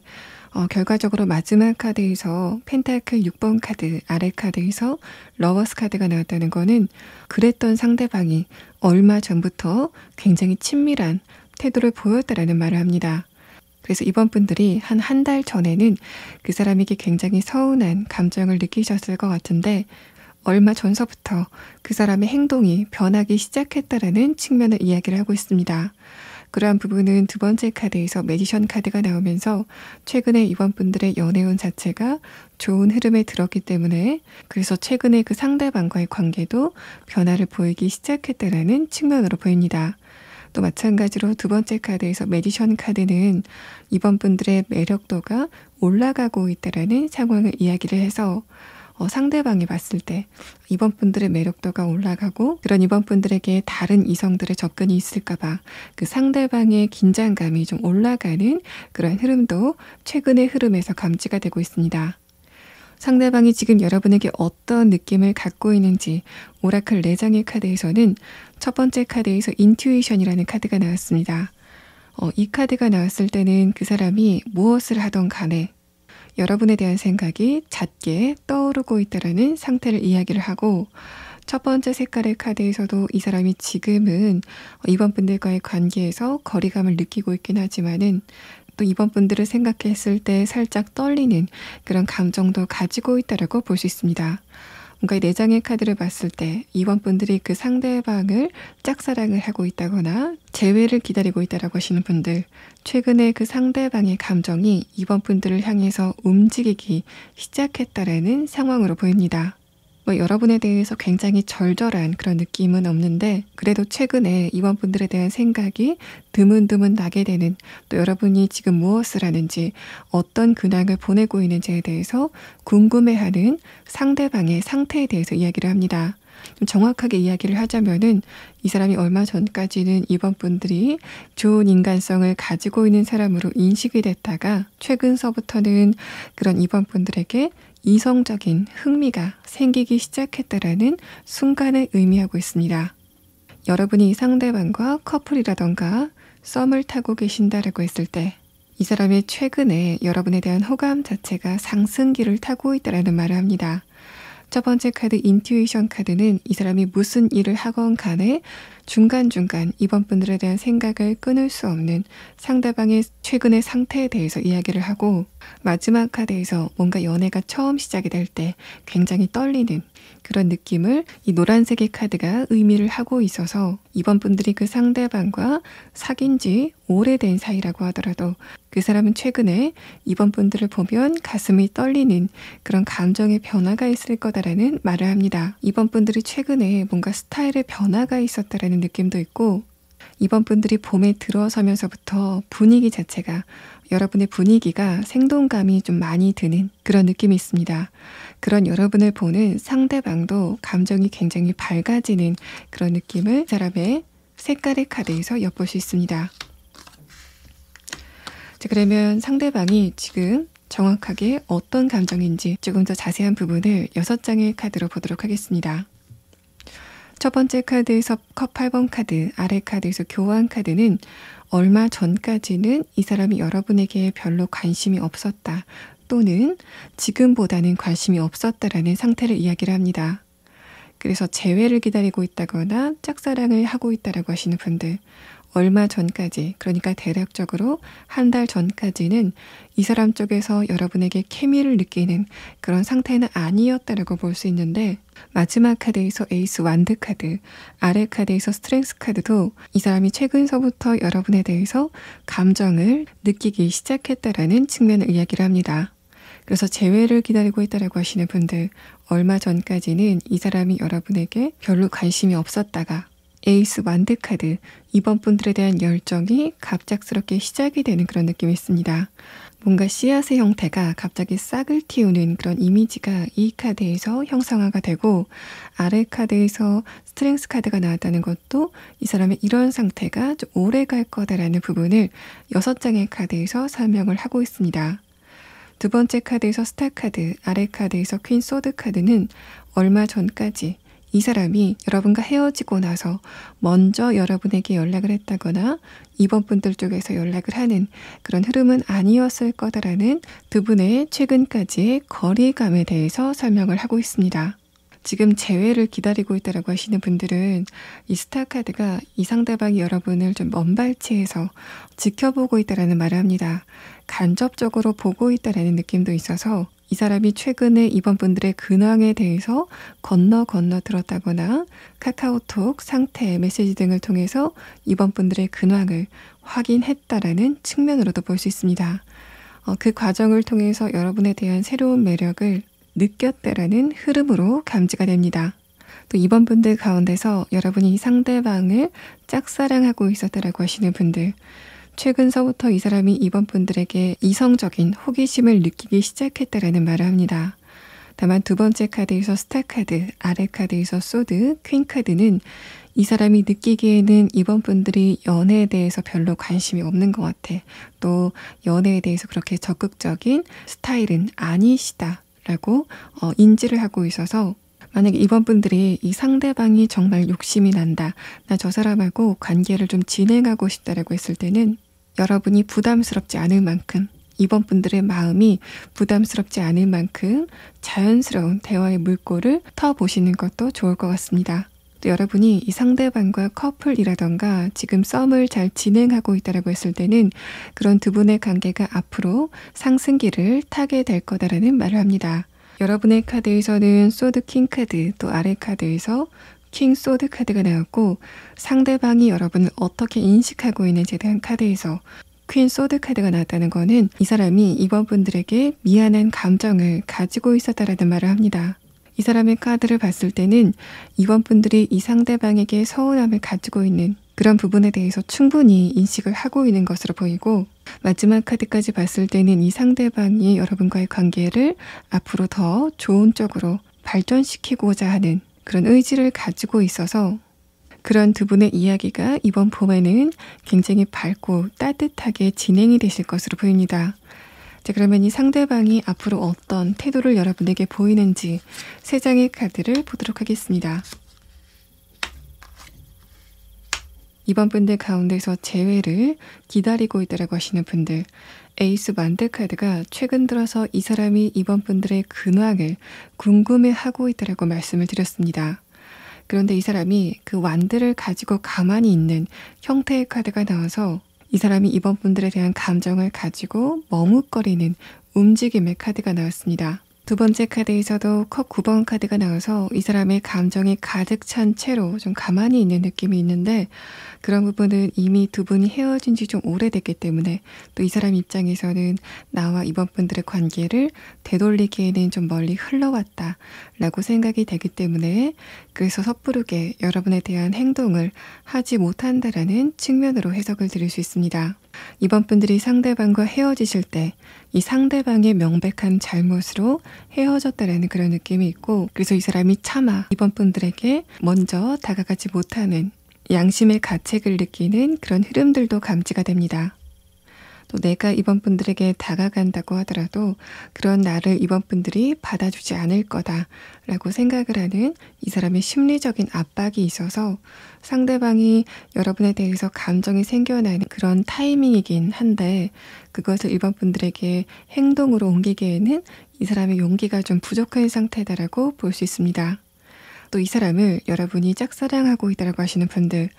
결과적으로 마지막 카드에서 펜타클 6번 카드, 아래 카드에서 러버스 카드가 나왔다는 거는 그랬던 상대방이 얼마 전부터 굉장히 친밀한 태도를 보였다라는 말을 합니다. 그래서 이번 분들이 한 달 전에는 그 사람에게 굉장히 서운한 감정을 느끼셨을 것 같은데 얼마 전서부터 그 사람의 행동이 변하기 시작했다라는 측면을 이야기를 하고 있습니다. 그러한 부분은 두 번째 카드에서 매지션 카드가 나오면서 최근에 이번 분들의 연애운 자체가 좋은 흐름에 들었기 때문에, 그래서 최근에 그 상대방과의 관계도 변화를 보이기 시작했다라는 측면으로 보입니다. 또 마찬가지로 두 번째 카드에서 매지션 카드는 이번 분들의 매력도가 올라가고 있다라는 상황을 이야기를 해서 상대방이 봤을 때 이번 분들의 매력도가 올라가고 그런 이번 분들에게 다른 이성들의 접근이 있을까봐 그 상대방의 긴장감이 좀 올라가는 그런 흐름도 최근의 흐름에서 감지가 되고 있습니다. 상대방이 지금 여러분에게 어떤 느낌을 갖고 있는지 오라클 4장의 카드에서는 첫 번째 카드에서 인투이션이라는 카드가 나왔습니다. 이 카드가 나왔을 때는 그 사람이 무엇을 하던 간에 여러분에 대한 생각이 잦게 떠오르고 있다라는 상태를 이야기를 하고, 첫 번째 색깔의 카드에서도 이 사람이 지금은 이번 분들과의 관계에서 거리감을 느끼고 있긴 하지만은 또 이번 분들을 생각했을 때 살짝 떨리는 그런 감정도 가지고 있다라고 볼 수 있습니다. 뭔가 이 4장의 카드를 봤을 때 이번 분들이 그 상대방을 짝사랑을 하고 있다거나 재회를 기다리고 있다라고 하시는 분들, 최근에 그 상대방의 감정이 이번 분들을 향해서 움직이기 시작했다라는 상황으로 보입니다. 여러분에 대해서 굉장히 절절한 그런 느낌은 없는데, 그래도 최근에 이번 분들에 대한 생각이 드문드문 나게 되는, 또 여러분이 지금 무엇을 하는지, 어떤 근황을 보내고 있는지에 대해서 궁금해하는 상대방의 상태에 대해서 이야기를 합니다. 좀 정확하게 이야기를 하자면은 이 사람이 얼마 전까지는 이번 분들이 좋은 인간성을 가지고 있는 사람으로 인식이 됐다가 최근서부터는 그런 이번 분들에게 이성적인 흥미가 생기기 시작했다라는 순간을 의미하고 있습니다. 여러분이 상대방과 커플이라던가 썸을 타고 계신다라고 했을 때 이 사람이 최근에 여러분에 대한 호감 자체가 상승기를 타고 있다라는 말을 합니다. 첫 번째 카드 인투이션 카드는 이 사람이 무슨 일을 하건 간에 중간중간 이번 분들에 대한 생각을 끊을 수 없는 상대방의 최근의 상태에 대해서 이야기를 하고, 마지막 카드에서 뭔가 연애가 처음 시작이 될 때 굉장히 떨리는 그런 느낌을 이 노란색의 카드가 의미를 하고 있어서, 이번 분들이 그 상대방과 사귄 지 오래된 사이라고 하더라도 그 사람은 최근에 이번 분들을 보면 가슴이 떨리는 그런 감정의 변화가 있을 거다라는 말을 합니다. 이번 분들이 최근에 뭔가 스타일의 변화가 있었다라는 느낌도 있고, 이번 분들이 봄에 들어서면서부터 분위기 자체가, 여러분의 분위기가 생동감이 좀 많이 드는 그런 느낌이 있습니다. 그런 여러분을 보는 상대방도 감정이 굉장히 밝아지는 그런 느낌을 사람의 색깔의 카드에서 엿볼 수 있습니다. 자, 그러면 상대방이 지금 정확하게 어떤 감정인지 조금 더 자세한 부분을 6장의 카드로 보도록 하겠습니다. 첫 번째 카드에서 컵 8번 카드, 아래 카드에서 교환 카드는 얼마 전까지는 이 사람이 여러분에게 별로 관심이 없었다, 또는 지금보다는 관심이 없었다라는 상태를 이야기를 합니다. 그래서 재회를 기다리고 있다거나 짝사랑을 하고 있다라고 하시는 분들, 얼마 전까지, 그러니까 대략적으로 한 달 전까지는 이 사람 쪽에서 여러분에게 케미를 느끼는 그런 상태는 아니었다라고 볼 수 있는데, 마지막 카드에서 에이스 완드 카드, 아래 카드에서 스트렝스 카드도 이 사람이 최근서부터 여러분에 대해서 감정을 느끼기 시작했다라는 측면을 이야기를 합니다. 그래서 재회를 기다리고 있다라고 하시는 분들, 얼마 전까지는 이 사람이 여러분에게 별로 관심이 없었다가 에이스 완드 카드, 이번 분들에 대한 열정이 갑작스럽게 시작이 되는 그런 느낌이 있습니다. 뭔가 씨앗의 형태가 갑자기 싹을 틔우는 그런 이미지가 이 카드에서 형상화가 되고, 아래 카드에서 스트렝스 카드가 나왔다는 것도 이 사람의 이런 상태가 좀 오래 갈 거다라는 부분을 6장의 카드에서 설명을 하고 있습니다. 두 번째 카드에서 스타 카드, 아래 카드에서 퀸 소드 카드는 얼마 전까지 이 사람이 여러분과 헤어지고 나서 먼저 여러분에게 연락을 했다거나 이번 분들 쪽에서 연락을 하는 그런 흐름은 아니었을 거다라는 두 분의 최근까지의 거리감에 대해서 설명을 하고 있습니다. 지금 재회를 기다리고 있다라고 하시는 분들은 이 스타 카드가 이 상대방이 여러분을 좀 먼발치에서 지켜보고 있다라는 말을 합니다. 간접적으로 보고 있다라는 느낌도 있어서 이 사람이 최근에 이번 분들의 근황에 대해서 건너 들었다거나 카카오톡 상태 메시지 등을 통해서 이번 분들의 근황을 확인했다라는 측면으로도 볼 수 있습니다. 그 과정을 통해서 여러분에 대한 새로운 매력을 느꼈다라는 흐름으로 감지가 됩니다. 또 이번 분들 가운데서 여러분이 이 상대방을 짝사랑하고 있었다라고 하시는 분들, 최근서부터 이 사람이 이번 분들에게 이성적인 호기심을 느끼기 시작했다라는 말을 합니다. 다만 두 번째 카드에서 스타 카드, 아래 카드에서 소드, 퀸 카드는 이 사람이 느끼기에는 이번 분들이 연애에 대해서 별로 관심이 없는 것 같아, 또 연애에 대해서 그렇게 적극적인 스타일은 아니시다 라고 인지를 하고 있어서 만약에 이번 분들이 이 상대방이 정말 욕심이 난다, 나 저 사람하고 관계를 좀 진행하고 싶다라고 했을 때는 여러분이 부담스럽지 않을 만큼, 이번 분들의 마음이 부담스럽지 않을 만큼 자연스러운 대화의 물꼬를 터보시는 것도 좋을 것 같습니다. 또 여러분이 이 상대방과 커플이라던가 지금 썸을 잘 진행하고 있다라고 했을 때는 그런 두 분의 관계가 앞으로 상승기를 타게 될 거다라는 말을 합니다. 여러분의 카드에서는 소드 킹 카드, 또 아래 카드에서 킹 소드 카드가 나왔고, 상대방이 여러분을 어떻게 인식하고 있는지에 대한 카드에서 퀸 소드 카드가 나왔다는 거는 이 사람이 이번 분들에게 미안한 감정을 가지고 있었다라는 말을 합니다. 이 사람의 카드를 봤을 때는 이번 분들이 이 상대방에게 서운함을 가지고 있는 그런 부분에 대해서 충분히 인식을 하고 있는 것으로 보이고, 마지막 카드까지 봤을 때는 이 상대방이 여러분과의 관계를 앞으로 더 좋은 쪽으로 발전시키고자 하는 그런 의지를 가지고 있어서 그런 두 분의 이야기가 이번 봄에는 굉장히 밝고 따뜻하게 진행이 되실 것으로 보입니다. 자, 그러면 이 상대방이 앞으로 어떤 태도를 여러분에게 보이는지 세 장의 카드를 보도록 하겠습니다. 이번 분들 가운데서 재회를 기다리고 있다고 하시는 분들, 에이스 만드 카드가 최근 들어서 이 사람이 이번 분들의 근황을 궁금해하고 있다고 말씀을 드렸습니다. 그런데 이 사람이 그 완드를 가지고 가만히 있는 형태의 카드가 나와서 이 사람이 이번 분들에 대한 감정을 가지고 머뭇거리는 움직임의 카드가 나왔습니다. 두 번째 카드에서도 컵 9번 카드가 나와서 이 사람의 감정이 가득 찬 채로 좀 가만히 있는 느낌이 있는데, 그런 부분은 이미 두 분이 헤어진 지 좀 오래됐기 때문에 또 이 사람 입장에서는 나와 이번 분들의 관계를 되돌리기에는 좀 멀리 흘러왔다 라고 생각이 되기 때문에, 그래서 섣부르게 여러분에 대한 행동을 하지 못한다라는 측면으로 해석을 드릴 수 있습니다. 이번 분들이 상대방과 헤어지실 때 이 상대방의 명백한 잘못으로 헤어졌다라는 그런 느낌이 있고, 그래서 이 사람이 차마 이번 분들에게 먼저 다가가지 못하는 양심의 가책을 느끼는 그런 흐름들도 감지가 됩니다. 또 내가 이번 분들에게 다가간다고 하더라도 그런 나를 이번 분들이 받아주지 않을 거다라고 생각을 하는 이 사람의 심리적인 압박이 있어서 상대방이 여러분에 대해서 감정이 생겨나는 그런 타이밍이긴 한데, 그것을 이번 분들에게 행동으로 옮기기에는 이 사람의 용기가 좀 부족한 상태다라고 볼 수 있습니다. 또 이 사람을 여러분이 짝사랑하고 있다고 하시는 분들,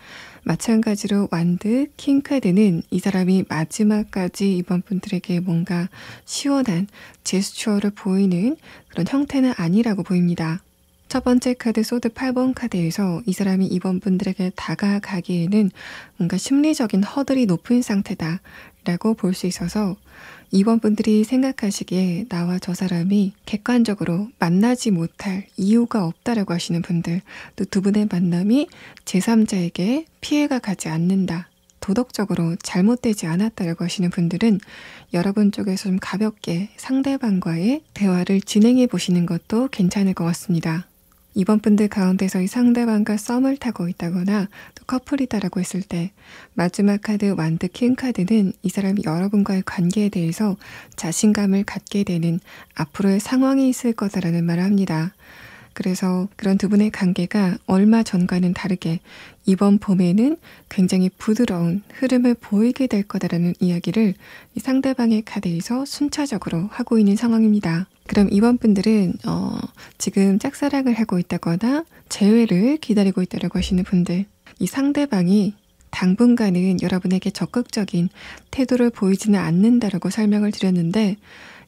마찬가지로 완드 킹카드는 이 사람이 마지막까지 이번 분들에게 뭔가 시원한 제스처를 보이는 그런 형태는 아니라고 보입니다. 첫 번째 카드 소드 8번 카드에서 이 사람이 이번 분들에게 다가가기에는 뭔가 심리적인 허들이 높은 상태다 라고 볼 수 있어서, 이번 분들이 생각하시기에 나와 저 사람이 객관적으로 만나지 못할 이유가 없다라고 하시는 분들, 또 두 분의 만남이 제3자에게 피해가 가지 않는다, 도덕적으로 잘못되지 않았다라고 하시는 분들은 여러분 쪽에서 좀 가볍게 상대방과의 대화를 진행해 보시는 것도 괜찮을 것 같습니다. 이번 분들 가운데서 이 상대방과 썸을 타고 있다거나 또 커플이다라고 했을 때 마지막 카드 완드 킹 카드는 이 사람이 여러분과의 관계에 대해서 자신감을 갖게 되는 앞으로의 상황이 있을 거다라는 말을 합니다. 그래서 그런 두 분의 관계가 얼마 전과는 다르게 이번 봄에는 굉장히 부드러운 흐름을 보이게 될 거다라는 이야기를 이 상대방의 카드에서 순차적으로 하고 있는 상황입니다. 그럼 이번 분들은 지금 짝사랑을 하고 있다거나 재회를 기다리고 있다고 하시는 분들, 이 상대방이 당분간은 여러분에게 적극적인 태도를 보이지는 않는다라고 설명을 드렸는데,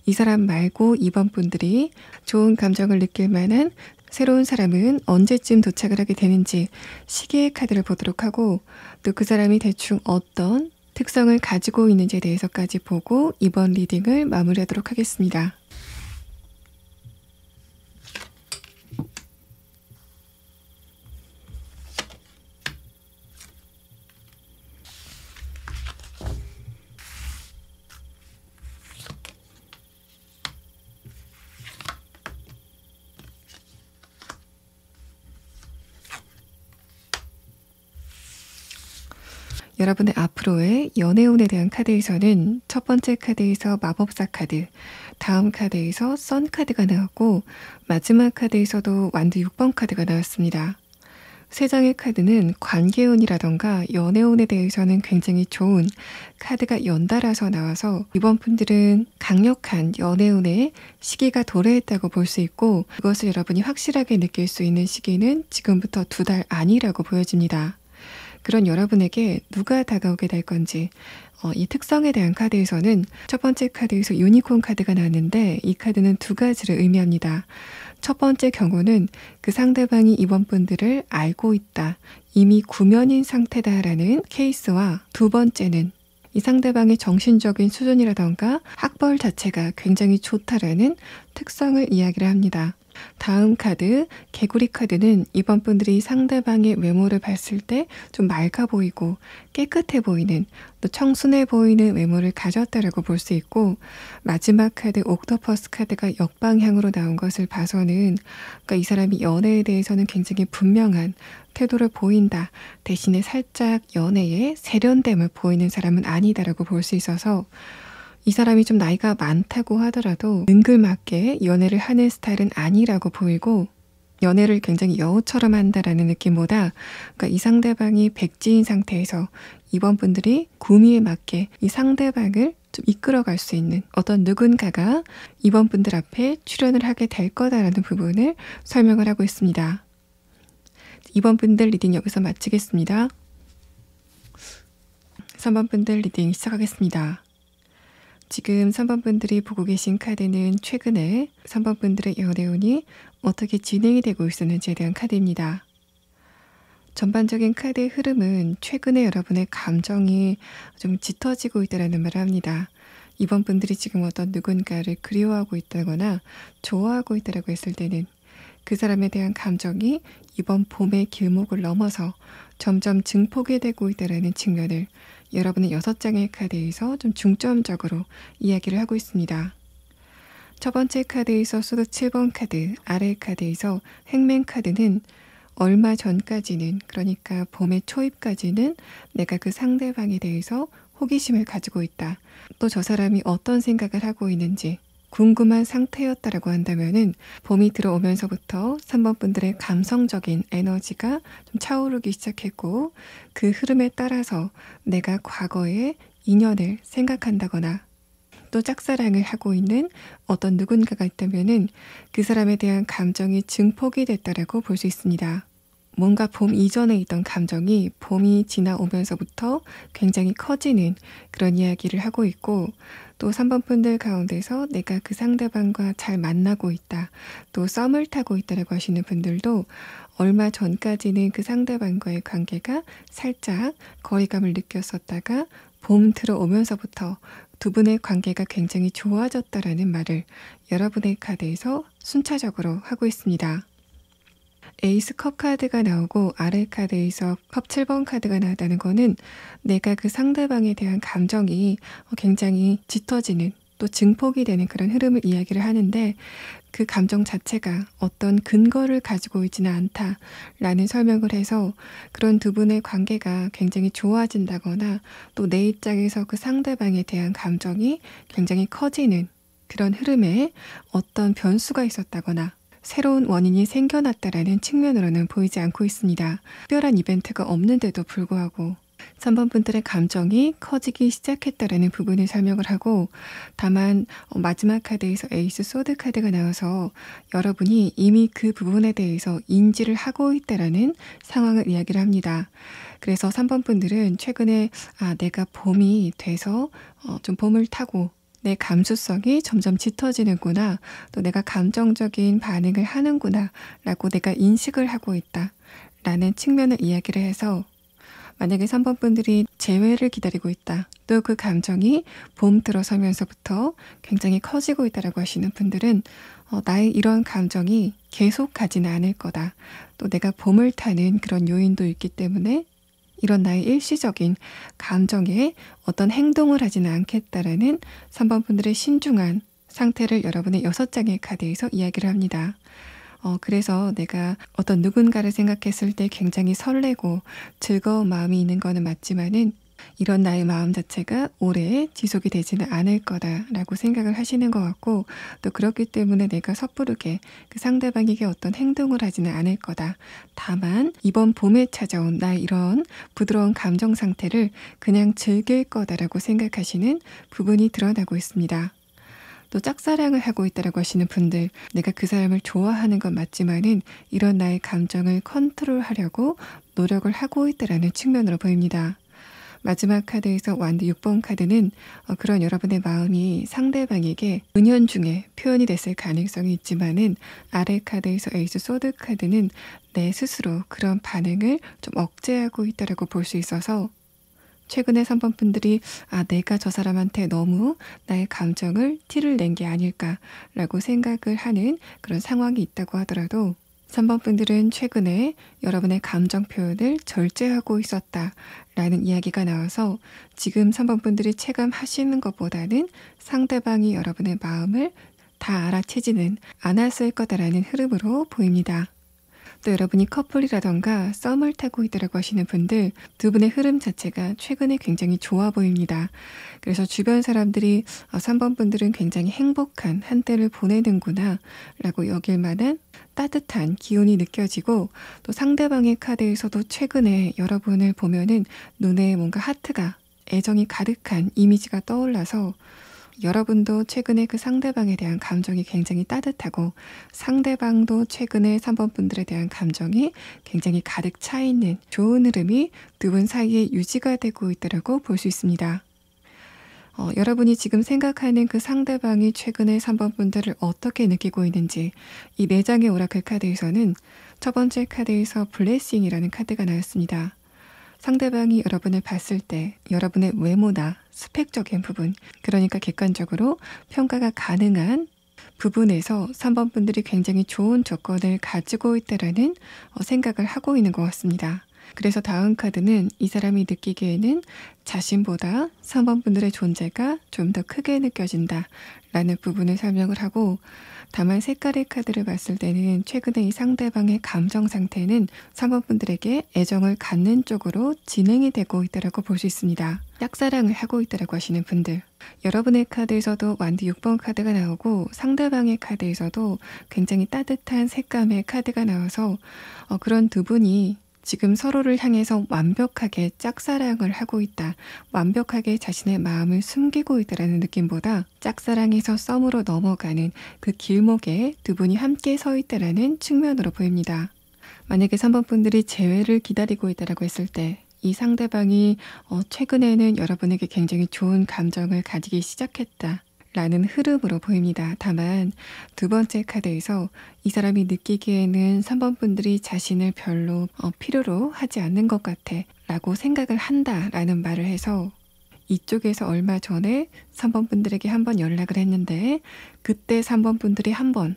이 사람 말고 이번 분들이 좋은 감정을 느낄 만한 새로운 사람은 언제쯤 도착을 하게 되는지 시계의 카드를 보도록 하고, 또 그 사람이 대충 어떤 특성을 가지고 있는지에 대해서까지 보고 이번 리딩을 마무리하도록 하겠습니다. 여러분의 앞으로의 연애운에 대한 카드에서는 첫 번째 카드에서 마법사 카드, 다음 카드에서 선 카드가 나왔고 마지막 카드에서도 완두 6번 카드가 나왔습니다. 세 장의 카드는 관계운이라던가 연애운에 대해서는 굉장히 좋은 카드가 연달아서 나와서 이번 분들은 강력한 연애운의 시기가 도래했다고 볼 수 있고 그것을 여러분이 확실하게 느낄 수 있는 시기는 지금부터 2달 안이라고 보여집니다. 그런 여러분에게 누가 다가오게 될 건지 이 특성에 대한 카드에서는 첫 번째 카드에서 유니콘 카드가 나왔는데 이 카드는 2가지를 의미합니다. 첫 번째 경우는 그 상대방이 이번 분들을 알고 있다, 이미 구면인 상태다라는 케이스와 두 번째는 이 상대방의 정신적인 수준이라던가 학벌 자체가 굉장히 좋다라는 특성을 이야기를 합니다. 다음 카드, 개구리 카드는 이번 분들이 상대방의 외모를 봤을 때 좀 맑아 보이고 깨끗해 보이는 또 청순해 보이는 외모를 가졌다라고 볼 수 있고 마지막 카드, 옥토퍼스 카드가 역방향으로 나온 것을 봐서는 그러니까 이 사람이 연애에 대해서는 굉장히 분명한 태도를 보인다. 대신에 살짝 연애에 세련됨을 보이는 사람은 아니다라고 볼 수 있어서 이 사람이 좀 나이가 많다고 하더라도 능글맞게 연애를 하는 스타일은 아니라고 보이고 연애를 굉장히 여우처럼 한다라는 느낌보다 그러니까 이 상대방이 백지인 상태에서 이번 분들이 구미에 맞게 이 상대방을 좀 이끌어갈 수 있는 어떤 누군가가 이번 분들 앞에 출연을 하게 될 거다라는 부분을 설명을 하고 있습니다. 이번 분들 리딩 여기서 마치겠습니다. 3번 분들 리딩 시작하겠습니다. 지금 3번 분들이 보고 계신 카드는 최근에 3번 분들의 연애운이 어떻게 진행이 되고 있었는지에 대한 카드입니다. 전반적인 카드의 흐름은 최근에 여러분의 감정이 좀 짙어지고 있다는 말을 합니다. 이번 분들이 지금 어떤 누군가를 그리워하고 있다거나 좋아하고 있다고 했을 때는 그 사람에 대한 감정이 이번 봄의 길목을 넘어서 점점 증폭이 되고 있다는 측면을 여러분의 6장의 카드에서 좀 중점적으로 이야기를 하고 있습니다. 첫 번째 카드에서 소드 7번 카드, 아래 카드에서 행맨 카드는 얼마 전까지는 그러니까 봄의 초입까지는 내가 그 상대방에 대해서 호기심을 가지고 있다. 또 저 사람이 어떤 생각을 하고 있는지 궁금한 상태였다라고 한다면은 봄이 들어오면서부터 3번 분들의 감성적인 에너지가 좀 차오르기 시작했고 그 흐름에 따라서 내가 과거의 인연을 생각한다거나 또 짝사랑을 하고 있는 어떤 누군가가 있다면은 그 사람에 대한 감정이 증폭이 됐다라고 볼 수 있습니다. 뭔가 봄 이전에 있던 감정이 봄이 지나오면서부터 굉장히 커지는 그런 이야기를 하고 있고 또 3번 분들 가운데서 내가 그 상대방과 잘 만나고 있다. 또 썸을 타고 있다라고 하시는 분들도 얼마 전까지는 그 상대방과의 관계가 살짝 거리감을 느꼈었다가 봄 들어오면서부터 두 분의 관계가 굉장히 좋아졌다라는 말을 여러분의 카드에서 순차적으로 하고 있습니다. 에이스 컵 카드가 나오고 아래 카드에서 컵 7번 카드가 나왔다는 거는 내가 그 상대방에 대한 감정이 굉장히 짙어지는 또 증폭이 되는 그런 흐름을 이야기를 하는데 그 감정 자체가 어떤 근거를 가지고 있지는 않다라는 설명을 해서 그런 두 분의 관계가 굉장히 좋아진다거나 또 내 입장에서 그 상대방에 대한 감정이 굉장히 커지는 그런 흐름에 어떤 변수가 있었다거나 새로운 원인이 생겨났다라는 측면으로는 보이지 않고 있습니다. 특별한 이벤트가 없는데도 불구하고 3번 분들의 감정이 커지기 시작했다라는 부분을 설명을 하고 다만 마지막 카드에서 에이스 소드 카드가 나와서 여러분이 이미 그 부분에 대해서 인지를 하고 있다라는 상황을 이야기를 합니다. 그래서 3번 분들은 최근에 내가 봄이 돼서 좀 봄을 타고 내 감수성이 점점 짙어지는구나. 또 내가 감정적인 반응을 하는구나. 라고 내가 인식을 하고 있다. 라는 측면을 이야기를 해서 만약에 3번 분들이 재회를 기다리고 있다. 또 그 감정이 봄 들어서면서부터 굉장히 커지고 있다라고 하시는 분들은 나의 이런 감정이 계속 가지는 않을 거다. 또 내가 봄을 타는 그런 요인도 있기 때문에 이런 나의 일시적인 감정에 어떤 행동을 하지는 않겠다라는 3번 분들의 신중한 상태를 여러분의 6장의 카드에서 이야기를 합니다. 그래서 내가 어떤 누군가를 생각했을 때 굉장히 설레고 즐거운 마음이 있는 거는 맞지만은 이런 나의 마음 자체가 오래 지속이 되지는 않을 거다라고 생각을 하시는 것 같고, 또 그렇기 때문에 내가 섣부르게 그 상대방에게 어떤 행동을 하지는 않을 거다. 다만 이번 봄에 찾아온 나의 이런 부드러운 감정 상태를 그냥 즐길 거다라고 생각하시는 부분이 드러나고 있습니다. 또 짝사랑을 하고 있다라고 하시는 분들, 내가 그 사람을 좋아하는 건 맞지만은 이런 나의 감정을 컨트롤하려고 노력을 하고 있다라는 측면으로 보입니다. 마지막 카드에서 완드 6번 카드는 그런 여러분의 마음이 상대방에게 은연중에 표현이 됐을 가능성이 있지만은, 아래 카드에서 에이스 소드 카드는 내 스스로 그런 반응을 좀 억제하고 있다라고 볼 수 있어서, 최근에 3번 분들이 내가 저 사람한테 너무 나의 감정을 티를 낸 게 아닐까라고 생각을 하는 그런 상황이 있다고 하더라도, 3번 분들은 최근에 여러분의 감정 표현을 절제하고 있었다라는 이야기가 나와서, 지금 3번 분들이 체감하시는 것보다는 상대방이 여러분의 마음을 다 알아채지는 않았을 거다라는 흐름으로 보입니다. 또 여러분이 커플이라던가 썸을 타고 있다라고 하시는 분들, 두 분의 흐름 자체가 최근에 굉장히 좋아 보입니다. 그래서 주변 사람들이 3번 분들은 굉장히 행복한 한때를 보내는구나 라고 여길 만한 따뜻한 기운이 느껴지고, 또 상대방의 카드에서도 최근에 여러분을 보면은 눈에 뭔가 하트가, 애정이 가득한 이미지가 떠올라서, 여러분도 최근에 그 상대방에 대한 감정이 굉장히 따뜻하고, 상대방도 최근에 3번 분들에 대한 감정이 굉장히 가득 차 있는 좋은 흐름이 두 분 사이에 유지가 되고 있다고 볼 수 있습니다. 여러분이 지금 생각하는 그 상대방이 최근에 3번 분들을 어떻게 느끼고 있는지, 이 4장의 오라클 카드에서는 첫 번째 카드에서 블레싱이라는 카드가 나왔습니다. 상대방이 여러분을 봤을 때 여러분의 외모나 스펙적인 부분, 그러니까 객관적으로 평가가 가능한 부분에서 3번 분들이 굉장히 좋은 조건을 가지고 있다라는 생각을 하고 있는 것 같습니다. 그래서 다음 카드는 이 사람이 느끼기에는 자신보다 3번 분들의 존재가 좀 더 크게 느껴진다 라는 부분을 설명을 하고, 다만 색깔의 카드를 봤을 때는 최근에 이 상대방의 감정 상태는 3번 분들에게 애정을 갖는 쪽으로 진행이 되고 있다고 볼 수 있습니다. 짝사랑을 하고 있다고 하시는 분들, 여러분의 카드에서도 완드 6번 카드가 나오고 상대방의 카드에서도 굉장히 따뜻한 색감의 카드가 나와서 그런 두 분이 지금 서로를 향해서 완벽하게 짝사랑을 하고 있다, 완벽하게 자신의 마음을 숨기고 있다라는 느낌보다 짝사랑에서 썸으로 넘어가는 그 길목에 두 분이 함께 서 있다라는 측면으로 보입니다. 만약에 3번 분들이 재회를 기다리고 있다라고 했을 때, 이 상대방이 최근에는 여러분에게 굉장히 좋은 감정을 가지기 시작했다 라는 흐름으로 보입니다. 다만 두 번째 카드에서 이 사람이 느끼기에는 3번 분들이 자신을 별로 필요로 하지 않는 것 같아 라고 생각을 한다 라는 말을 해서, 이쪽에서 얼마 전에 3번 분들에게 한번 연락을 했는데, 그때 3번 분들이 한번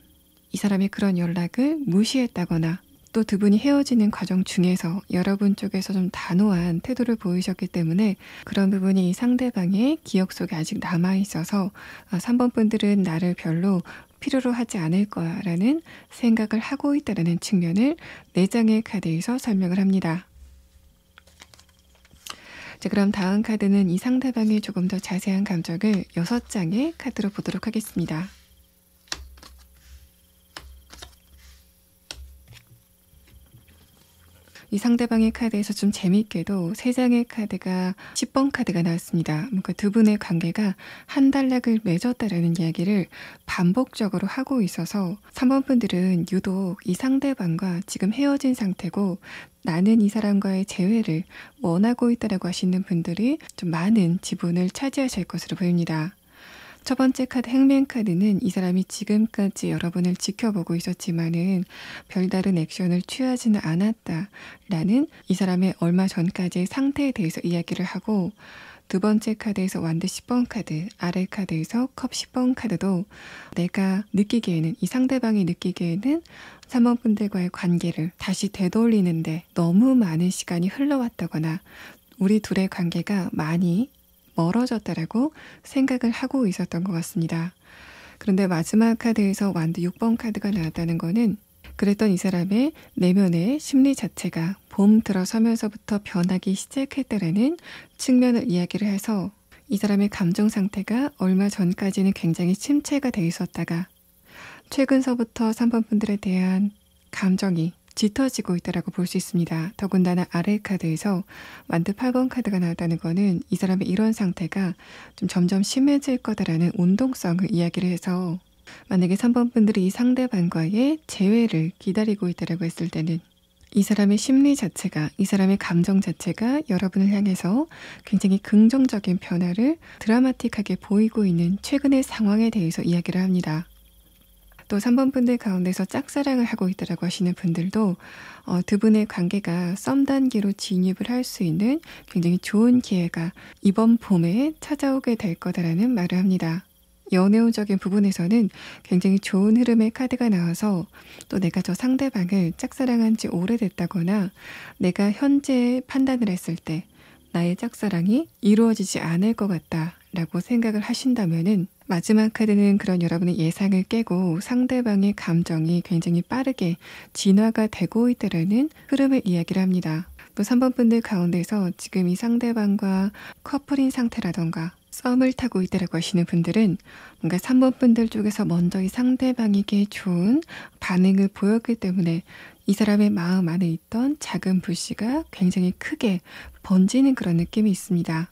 이 사람의 그런 연락을 무시했다거나, 또 두 분이 헤어지는 과정 중에서 여러분 쪽에서 좀 단호한 태도를 보이셨기 때문에 그런 부분이 이 상대방의 기억 속에 아직 남아있어서 3번 분들은 나를 별로 필요로 하지 않을 거야 라는 생각을 하고 있다는 측면을 4장의 카드에서 설명을 합니다. 자, 그럼 다음 카드는 이 상대방의 조금 더 자세한 감정을 6장의 카드로 보도록 하겠습니다. 이 상대방의 카드에서 좀 재미있게도 3장의 카드가 10번 카드가 나왔습니다. 뭔가 두 분의 관계가 한 단락을 맺었다라는 이야기를 반복적으로 하고 있어서 3번 분들은 유독 이 상대방과 지금 헤어진 상태고 나는 이 사람과의 재회를 원하고 있다라고 하시는 분들이 좀 많은 지분을 차지하실 것으로 보입니다. 첫 번째 카드 행맨 카드는 이 사람이 지금까지 여러분을 지켜보고 있었지만은 별다른 액션을 취하지는 않았다라는 이 사람의 얼마 전까지의 상태에 대해서 이야기를 하고, 두 번째 카드에서 완드 10번 카드, 아래 카드에서 컵 10번 카드도 내가 느끼기에는, 이 상대방이 느끼기에는 3번 분들과의 관계를 다시 되돌리는데 너무 많은 시간이 흘러왔다거나 우리 둘의 관계가 많이 멀어졌다라고 생각을 하고 있었던 것 같습니다. 그런데 마지막 카드에서 완드 6번 카드가 나왔다는 거는 그랬던 이 사람의 내면의 심리 자체가 봄 들어서면서부터 변하기 시작했다라는 측면을 이야기를 해서 이 사람의 감정 상태가 얼마 전까지는 굉장히 침체가 돼 있었다가 최근서부터 3번 분들에 대한 감정이 짙어지고 있다라고 볼 수 있습니다. 더군다나 아래 카드에서 완드 8번 카드가 나왔다는 거는 이 사람의 이런 상태가 좀 점점 심해질 거다라는 운동성을 이야기를 해서 만약에 3번 분들이 이 상대방과의 재회를 기다리고 있다라고 했을 때는 이 사람의 심리 자체가, 이 사람의 감정 자체가 여러분을 향해서 굉장히 긍정적인 변화를 드라마틱하게 보이고 있는 최근의 상황에 대해서 이야기를 합니다. 또 3번 분들 가운데서 짝사랑을 하고 있다라고 하시는 분들도 두 분의 관계가 썸 단계로 진입을 할 수 있는 굉장히 좋은 기회가 이번 봄에 찾아오게 될 거다라는 말을 합니다. 연애운적인 부분에서는 굉장히 좋은 흐름의 카드가 나와서 또 내가 저 상대방을 짝사랑한 지 오래됐다거나 내가 현재 판단을 했을 때 나의 짝사랑이 이루어지지 않을 것 같다라고 생각을 하신다면은 마지막 카드는 그런 여러분의 예상을 깨고 상대방의 감정이 굉장히 빠르게 진화가 되고 있다라는 흐름을 이야기를 합니다. 또 3번 분들 가운데서 지금 이 상대방과 커플인 상태라던가 썸을 타고 있다라고 하시는 분들은 뭔가 3번 분들 쪽에서 먼저 이 상대방에게 좋은 반응을 보였기 때문에 이 사람의 마음 안에 있던 작은 불씨가 굉장히 크게 번지는 그런 느낌이 있습니다.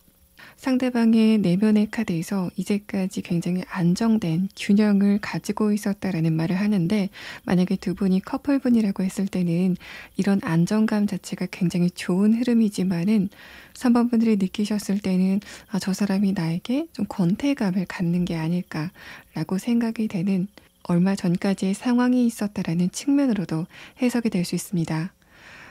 상대방의 내면의 카드에서 이제까지 굉장히 안정된 균형을 가지고 있었다라는 말을 하는데 만약에 두 분이 커플분이라고 했을 때는 이런 안정감 자체가 굉장히 좋은 흐름이지만은 3번 분들이 느끼셨을 때는 저 사람이 나에게 좀 권태감을 갖는 게 아닐까라고 생각이 되는 얼마 전까지의 상황이 있었다라는 측면으로도 해석이 될 수 있습니다.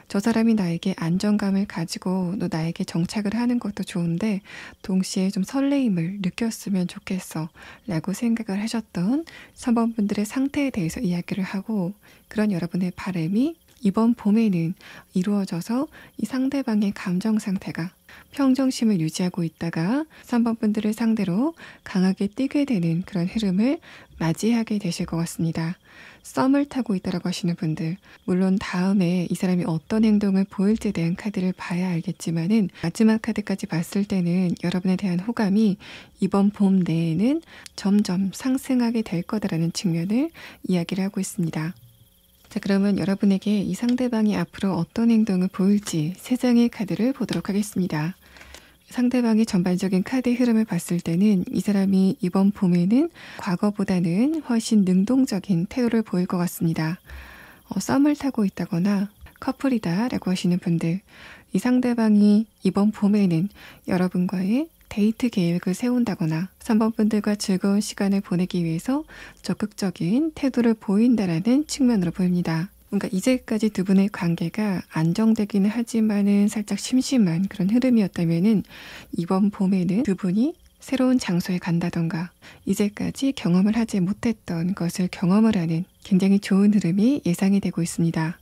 저 사람이 나에게 안정감을 가지고 또 나에게 정착을 하는 것도 좋은데 동시에 좀 설레임을 느꼈으면 좋겠어 라고 생각을 하셨던 3번 분들의 상태에 대해서 이야기를 하고 그런 여러분의 바람이 이번 봄에는 이루어져서 이 상대방의 감정 상태가 평정심을 유지하고 있다가 3번 분들을 상대로 강하게 뛰게 되는 그런 흐름을 맞이하게 되실 것 같습니다. 썸을 타고 있다라고 하시는 분들, 물론 다음에 이 사람이 어떤 행동을 보일지에 대한 카드를 봐야 알겠지만은 마지막 카드까지 봤을 때는 여러분에 대한 호감이 이번 봄 내에는 점점 상승하게 될 거다라는 측면을 이야기를 하고 있습니다. 자, 그러면 여러분에게 이 상대방이 앞으로 어떤 행동을 보일지 3장의 카드를 보도록 하겠습니다. 상대방의 전반적인 카드 흐름을 봤을 때는 이 사람이 이번 봄에는 과거보다는 훨씬 능동적인 태도를 보일 것 같습니다. 썸을 타고 있다거나 커플이다 라고 하시는 분들, 이 상대방이 이번 봄에는 여러분과의 데이트 계획을 세운다거나 3번 분들과 즐거운 시간을 보내기 위해서 적극적인 태도를 보인다라는 측면으로 보입니다. 뭔가 이제까지 두 분의 관계가 안정되기는 하지만은 살짝 심심한 그런 흐름이었다면은 이번 봄에는 두 분이 새로운 장소에 간다던가 이제까지 경험을 하지 못했던 것을 경험을 하는 굉장히 좋은 흐름이 예상이 되고 있습니다.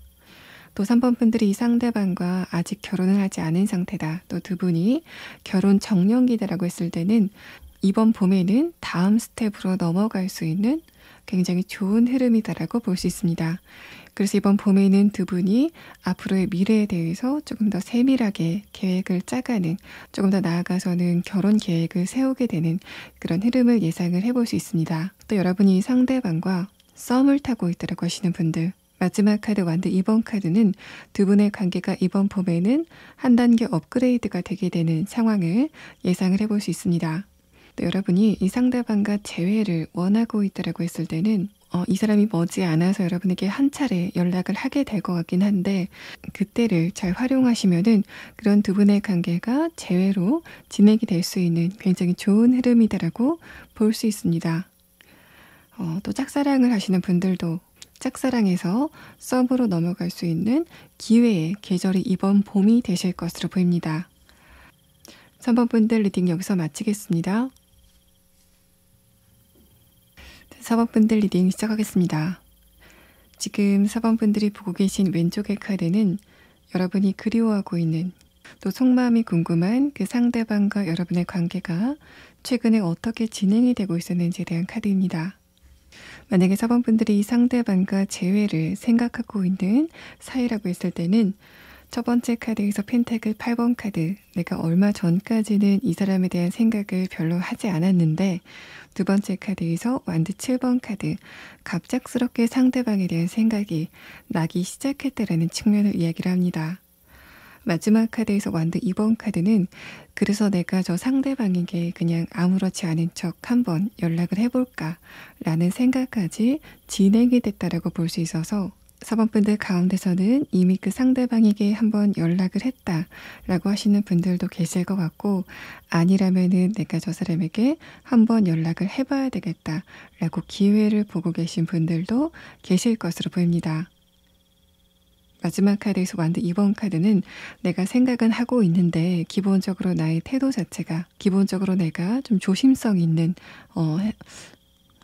또 3번 분들이 이 상대방과 아직 결혼을 하지 않은 상태다. 또 두 분이 결혼 정년기다라고 했을 때는 이번 봄에는 다음 스텝으로 넘어갈 수 있는 굉장히 좋은 흐름이다라고 볼 수 있습니다. 그래서 이번 봄에는 두 분이 앞으로의 미래에 대해서 조금 더 세밀하게 계획을 짜가는, 조금 더 나아가서는 결혼 계획을 세우게 되는 그런 흐름을 예상을 해볼 수 있습니다. 또 여러분이 상대방과 썸을 타고 있다라고 하시는 분들, 마지막 카드 완드 2번 카드는 두 분의 관계가 이번 봄에는 한 단계 업그레이드가 되게 되는 상황을 예상을 해볼 수 있습니다. 또 여러분이 이 상대방과 재회를 원하고 있다라고 했을 때는 이 사람이 머지않아서 여러분에게 한 차례 연락을 하게 될 것 같긴 한데 그때를 잘 활용하시면은 그런 두 분의 관계가 재회로 진행이 될 수 있는 굉장히 좋은 흐름이다라고 볼 수 있습니다. 또 짝사랑을 하시는 분들도 짝사랑에서 썸으로 넘어갈 수 있는 기회의 계절이 이번 봄이 되실 것으로 보입니다. 3번 분들 리딩 여기서 마치겠습니다. 4번 분들 리딩 시작하겠습니다. 지금 4번 분들이 보고 계신 왼쪽의 카드는 여러분이 그리워하고 있는, 또 속마음이 궁금한 그 상대방과 여러분의 관계가 최근에 어떻게 진행이 되고 있었는지에 대한 카드입니다. 만약에 4번 분들이 상대방과 재회를 생각하고 있는 사이라고 했을 때는 첫 번째 카드에서 펜타클 8번 카드, 내가 얼마 전까지는 이 사람에 대한 생각을 별로 하지 않았는데 두 번째 카드에서 완드 7번 카드, 갑작스럽게 상대방에 대한 생각이 나기 시작했다라는 측면을 이야기를 합니다. 마지막 카드에서 완드 2번 카드는 그래서 내가 저 상대방에게 그냥 아무렇지 않은 척 한번 연락을 해볼까 라는 생각까지 진행이 됐다라고 볼 수 있어서 4번 분들 가운데서는 이미 그 상대방에게 한번 연락을 했다라고 하시는 분들도 계실 것 같고 아니라면은 내가 저 사람에게 한번 연락을 해봐야 되겠다라고 기회를 보고 계신 분들도 계실 것으로 보입니다. 마지막 카드에서 완드 2번 카드는 내가 생각은 하고 있는데 기본적으로 나의 태도 자체가 기본적으로 내가 좀 조심성 있는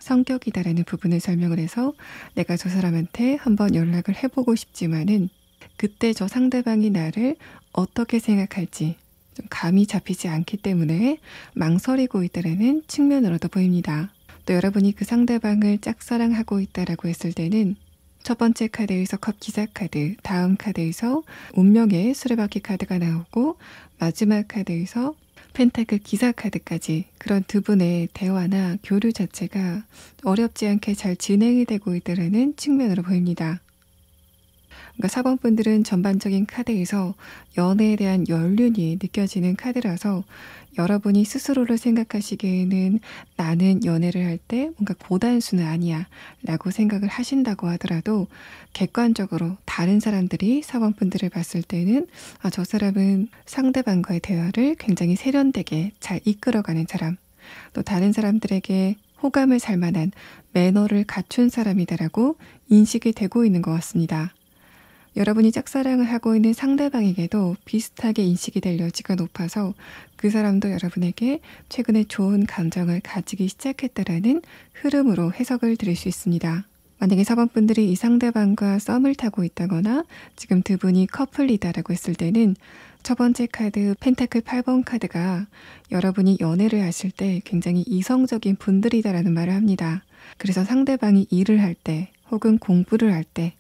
성격이다라는 부분을 설명을 해서 내가 저 사람한테 한번 연락을 해보고 싶지만은 그때 저 상대방이 나를 어떻게 생각할지 좀 감이 잡히지 않기 때문에 망설이고 있다라는 측면으로도 보입니다. 또 여러분이 그 상대방을 짝사랑하고 있다라고 했을 때는 첫 번째 카드에서 컵 기사 카드, 다음 카드에서 운명의 수레바퀴 카드가 나오고 마지막 카드에서 펜타클 기사 카드까지 그런 두 분의 대화나 교류 자체가 어렵지 않게 잘 진행이 되고 있다는 측면으로 보입니다. 그러니까 4번 분들은 전반적인 카드에서 연애에 대한 연륜이 느껴지는 카드라서 여러분이 스스로를 생각하시기에는 나는 연애를 할 때 뭔가 고단수는 아니야 라고 생각을 하신다고 하더라도 객관적으로 다른 사람들이 4번 분들을 봤을 때는 저 사람은 상대방과의 대화를 굉장히 세련되게 잘 이끌어가는 사람, 또 다른 사람들에게 호감을 살 만한 매너를 갖춘 사람이다라고 인식이 되고 있는 것 같습니다. 여러분이 짝사랑을 하고 있는 상대방에게도 비슷하게 인식이 될 여지가 높아서 그 사람도 여러분에게 최근에 좋은 감정을 가지기 시작했다라는 흐름으로 해석을 드릴 수 있습니다. 만약에 4번 분들이 이 상대방과 썸을 타고 있다거나 지금 두 분이 커플이다라고 했을 때는 첫 번째 카드 펜타클 8번 카드가 여러분이 연애를 하실 때 굉장히 이성적인 분들이다라는 말을 합니다. 그래서 상대방이 일을 할 때 혹은 공부를 할 때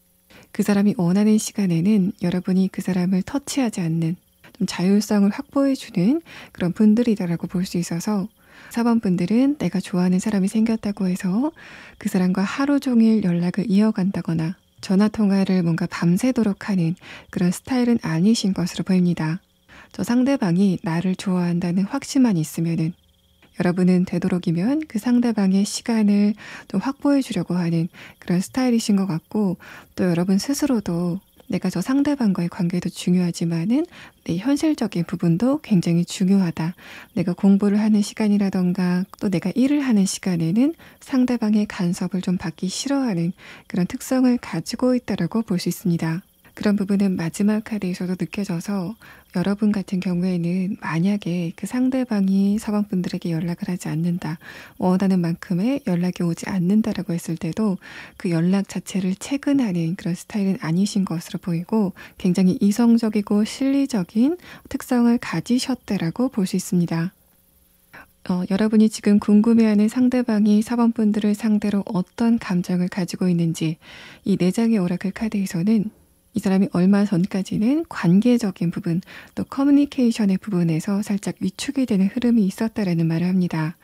그 사람이 원하는 시간에는 여러분이 그 사람을 터치하지 않는 좀 자율성을 확보해주는 그런 분들이다라고 볼 수 있어서 4번 분들은 내가 좋아하는 사람이 생겼다고 해서 그 사람과 하루 종일 연락을 이어간다거나 전화통화를 뭔가 밤새도록 하는 그런 스타일은 아니신 것으로 보입니다. 저 상대방이 나를 좋아한다는 확신만 있으면은 여러분은 되도록이면 그 상대방의 시간을 좀 확보해 주려고 하는 그런 스타일이신 것 같고 또 여러분 스스로도 내가 저 상대방과의 관계도 중요하지만은 내 현실적인 부분도 굉장히 중요하다. 내가 공부를 하는 시간이라던가 또 내가 일을 하는 시간에는 상대방의 간섭을 좀 받기 싫어하는 그런 특성을 가지고 있다라고 볼 수 있습니다. 그런 부분은 마지막 카드에서도 느껴져서 여러분 같은 경우에는 만약에 그 상대방이 4번 분들에게 연락을 하지 않는다, 원하는 만큼의 연락이 오지 않는다라고 했을 때도 그 연락 자체를 체근하는 그런 스타일은 아니신 것으로 보이고 굉장히 이성적이고 실리적인 특성을 가지셨다라고 볼 수 있습니다. 여러분이 지금 궁금해하는 상대방이 4번 분들을 상대로 어떤 감정을 가지고 있는지 이 4장의 오라클 카드에서는 이 사람이 얼마 전까지는 관계적인 부분, 또 커뮤니케이션의 부분에서 살짝 위축이 되는 흐름이 있었다라는 말을 합니다.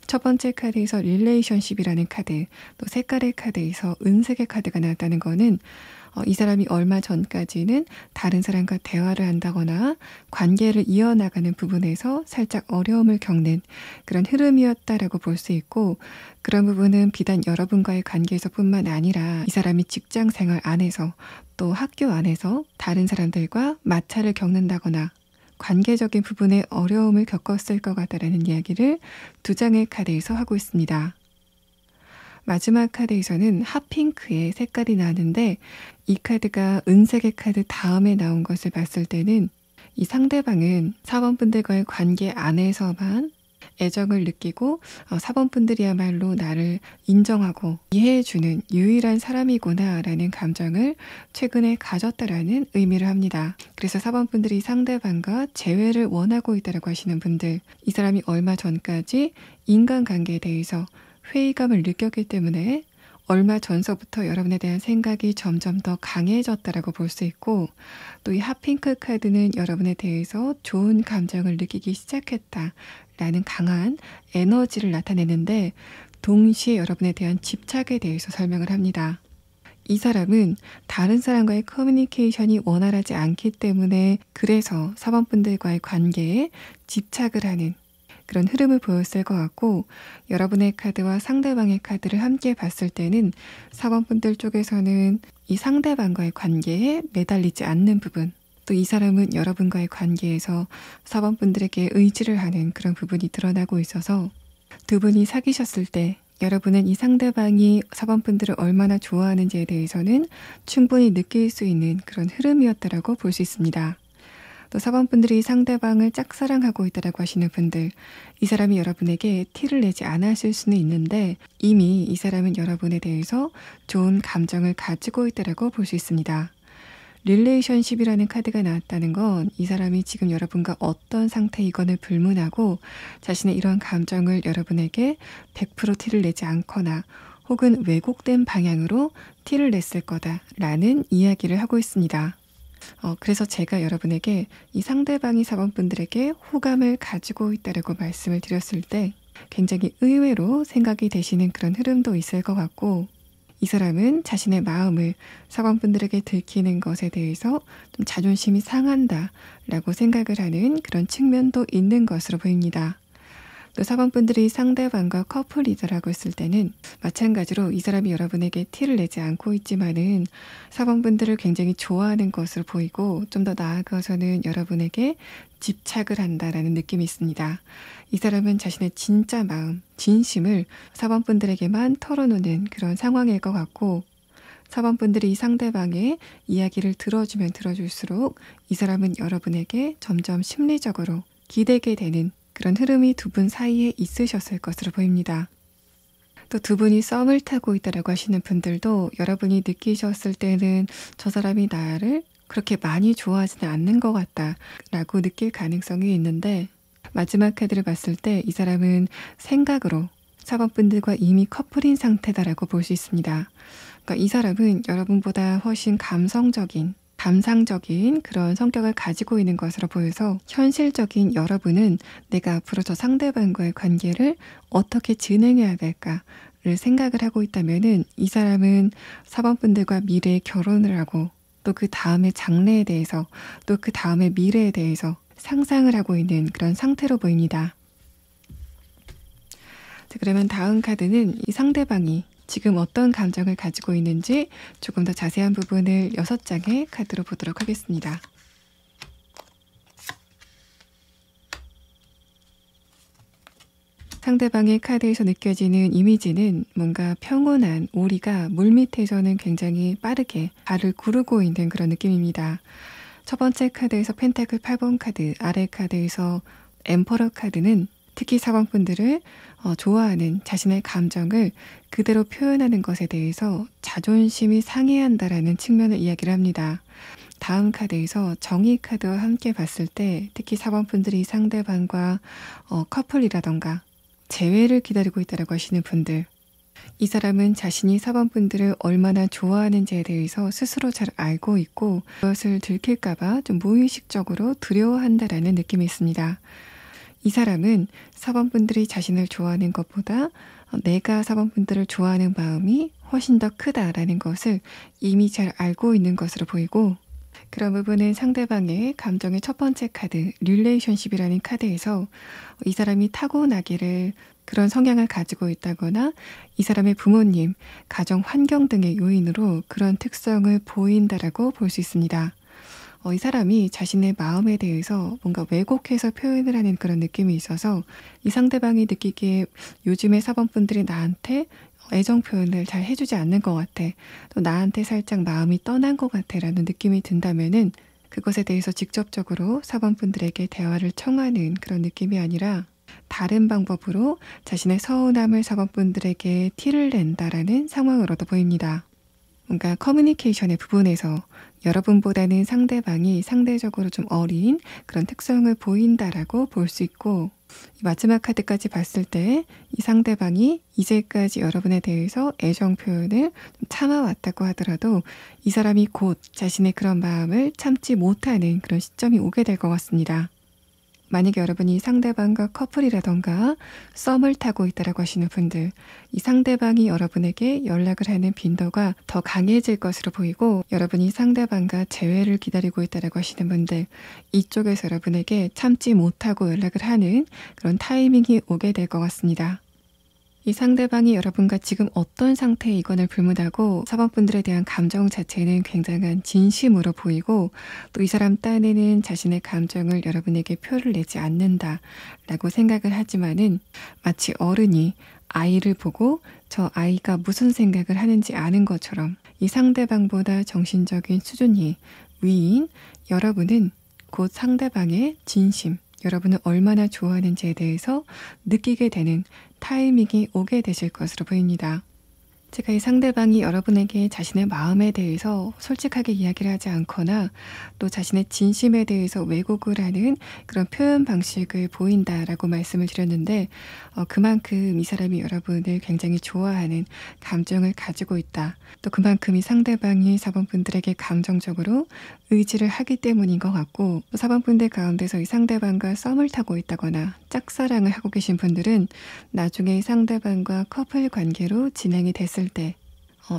첫 번째 카드에서 릴레이션십이라는 카드, 또 색깔의 카드에서 은색의 카드가 나왔다는 거는 이 사람이 얼마 전까지는 다른 사람과 대화를 한다거나 관계를 이어나가는 부분에서 살짝 어려움을 겪는 그런 흐름이었다라고 볼 수 있고 그런 부분은 비단 여러분과의 관계에서뿐만 아니라 이 사람이 직장 생활 안에서 또 학교 안에서 다른 사람들과 마찰을 겪는다거나 관계적인 부분에 어려움을 겪었을 것 같다라는 이야기를 2장의 카드에서 하고 있습니다. 마지막 카드에서는 핫핑크의 색깔이 나왔는데 이 카드가 은색의 카드 다음에 나온 것을 봤을 때는 이 상대방은 4번 분들과의 관계 안에서만 애정을 느끼고 4번 분들이야말로 나를 인정하고 이해해주는 유일한 사람이구나 라는 감정을 최근에 가졌다라는 의미를 합니다. 그래서 4번 분들이 상대방과 재회를 원하고 있다고 하시는 분들, 이 사람이 얼마 전까지 인간관계에 대해서 회의감을 느꼈기 때문에 얼마 전서부터 여러분에 대한 생각이 점점 더 강해졌다라고 볼 수 있고, 또 이 핫핑크 카드는 여러분에 대해서 좋은 감정을 느끼기 시작했다라는 강한 에너지를 나타내는데, 동시에 여러분에 대한 집착에 대해서 설명을 합니다. 이 사람은 다른 사람과의 커뮤니케이션이 원활하지 않기 때문에 그래서 사번분들과의 관계에 집착을 하는 그런 흐름을 보였을 것 같고, 여러분의 카드와 상대방의 카드를 함께 봤을 때는 사번분들 쪽에서는 이 상대방과의 관계에 매달리지 않는 부분, 또 이 사람은 여러분과의 관계에서 사번분들에게 의지를 하는 그런 부분이 드러나고 있어서, 두 분이 사귀셨을 때 여러분은 이 상대방이 사번분들을 얼마나 좋아하는지에 대해서는 충분히 느낄 수 있는 그런 흐름이었다라고 볼 수 있습니다. 또 사번분들이 상대방을 짝사랑하고 있다라고 하시는 분들, 이 사람이 여러분에게 티를 내지 않았을 수는 있는데 이미 이 사람은 여러분에 대해서 좋은 감정을 가지고 있다라고 볼 수 있습니다. 릴레이션십이라는 카드가 나왔다는 건 이 사람이 지금 여러분과 어떤 상태이건을 불문하고 자신의 이런 감정을 여러분에게 100% 티를 내지 않거나 혹은 왜곡된 방향으로 티를 냈을 거다라는 이야기를 하고 있습니다. 그래서 제가 여러분에게 이 상대방이 사번분들에게 호감을 가지고 있다라고 말씀을 드렸을 때 굉장히 의외로 생각이 되시는 그런 흐름도 있을 것 같고, 이 사람은 자신의 마음을 사번분들에게 들키는 것에 대해서 좀 자존심이 상한다라고 생각을 하는 그런 측면도 있는 것으로 보입니다. 또 사번분들이 상대방과 커플이다라고 했을 때는 마찬가지로 이 사람이 여러분에게 티를 내지 않고 있지만은 사번분들을 굉장히 좋아하는 것으로 보이고, 좀 더 나아가서는 여러분에게 집착을 한다라는 느낌이 있습니다. 이 사람은 자신의 진짜 마음, 진심을 사번분들에게만 털어놓는 그런 상황일 것 같고, 사번분들이 이 상대방의 이야기를 들어주면 들어줄수록 이 사람은 여러분에게 점점 심리적으로 기대게 되는 그런 흐름이 두 분 사이에 있으셨을 것으로 보입니다. 또 두 분이 썸을 타고 있다라고 하시는 분들도 여러분이 느끼셨을 때는 저 사람이 나를 그렇게 많이 좋아하지는 않는 것 같다라고 느낄 가능성이 있는데, 마지막 카드를 봤을 때 이 사람은 생각으로 사번분들과 이미 커플인 상태다라고 볼 수 있습니다. 그러니까 이 사람은 여러분보다 훨씬 감상적인 그런 성격을 가지고 있는 것으로 보여서 현실적인 여러분은 내가 앞으로 저 상대방과의 관계를 어떻게 진행해야 될까를 생각을 하고 있다면은, 이 사람은 사번분들과 미래에 결혼을 하고 또 그 다음의 장래에 대해서 또 그 다음의 미래에 대해서 상상을 하고 있는 그런 상태로 보입니다. 자, 그러면 다음 카드는 이 상대방이 지금 어떤 감정을 가지고 있는지 조금 더 자세한 부분을 6장의 카드로 보도록 하겠습니다. 상대방의 카드에서 느껴지는 이미지는 뭔가 평온한 오리가 물밑에서는 굉장히 빠르게 발을 구르고 있는 그런 느낌입니다. 첫 번째 카드에서 펜타클 8번 카드, 아래 카드에서 엠퍼러 카드는 특히 사번분들을 좋아하는 자신의 감정을 그대로 표현하는 것에 대해서 자존심이 상해한다라는 측면을 이야기를 합니다. 다음 카드에서 정의 카드와 함께 봤을 때 특히 사번분들이 상대방과 커플이라던가 재회를 기다리고 있다고 하시는 분들, 이 사람은 자신이 사번분들을 얼마나 좋아하는지에 대해서 스스로 잘 알고 있고 그것을 들킬까봐 좀 무의식적으로 두려워한다라는 느낌이 있습니다. 이 사람은 사번분들이 자신을 좋아하는 것보다 내가 사번분들을 좋아하는 마음이 훨씬 더 크다라는 것을 이미 잘 알고 있는 것으로 보이고, 그런 부분은 상대방의 감정의 첫 번째 카드, 릴레이션십이라는 카드에서 이 사람이 타고나기를 그런 성향을 가지고 있다거나 이 사람의 부모님, 가정 환경 등의 요인으로 그런 특성을 보인다라고 볼 수 있습니다. 이 사람이 자신의 마음에 대해서 뭔가 왜곡해서 표현을 하는 그런 느낌이 있어서 이 상대방이 느끼기에 요즘의 사번분들이 나한테 애정 표현을 잘 해주지 않는 것 같아, 또 나한테 살짝 마음이 떠난 것 같아 라는 느낌이 든다면은 그것에 대해서 직접적으로 사번분들에게 대화를 청하는 그런 느낌이 아니라 다른 방법으로 자신의 서운함을 사번분들에게 티를 낸다라는 상황으로도 보입니다. 뭔가 커뮤니케이션의 부분에서 여러분보다는 상대방이 상대적으로 좀 어린 그런 특성을 보인다라고 볼 수 있고, 마지막 카드까지 봤을 때 이 상대방이 이제까지 여러분에 대해서 애정 표현을 참아왔다고 하더라도 이 사람이 곧 자신의 그런 마음을 참지 못하는 그런 시점이 오게 될 것 같습니다. 만약에 여러분이 상대방과 커플이라던가 썸을 타고 있다라고 하시는 분들, 이 상대방이 여러분에게 연락을 하는 빈도가 더 강해질 것으로 보이고, 여러분이 상대방과 재회를 기다리고 있다라고 하시는 분들, 이쪽에서 여러분에게 참지 못하고 연락을 하는 그런 타이밍이 오게 될 것 같습니다. 이 상대방이 여러분과 지금 어떤 상태이건을 불문하고 4번분들에 대한 감정 자체는 굉장한 진심으로 보이고, 또 이 사람 딴에는 자신의 감정을 여러분에게 표를 내지 않는다라고 생각을 하지만은, 마치 어른이 아이를 보고 저 아이가 무슨 생각을 하는지 아는 것처럼 이 상대방보다 정신적인 수준이 위인 여러분은 곧 상대방의 진심, 여러분을 얼마나 좋아하는지에 대해서 느끼게 되는 타이밍이 오게 되실 것으로 보입니다. 제가 이 상대방이 여러분에게 자신의 마음에 대해서 솔직하게 이야기를 하지 않거나 또 자신의 진심에 대해서 왜곡을 하는 그런 표현 방식을 보인다라고 말씀을 드렸는데, 그만큼 이 사람이 여러분을 굉장히 좋아하는 감정을 가지고 있다. 또 그만큼 이 상대방이 4번분들에게 감정적으로 의지를 하기 때문인 것 같고, 또 4번분들 가운데서 이 상대방과 썸을 타고 있다거나 짝사랑을 하고 계신 분들은 나중에 이 상대방과 커플 관계로 진행이 됐을 때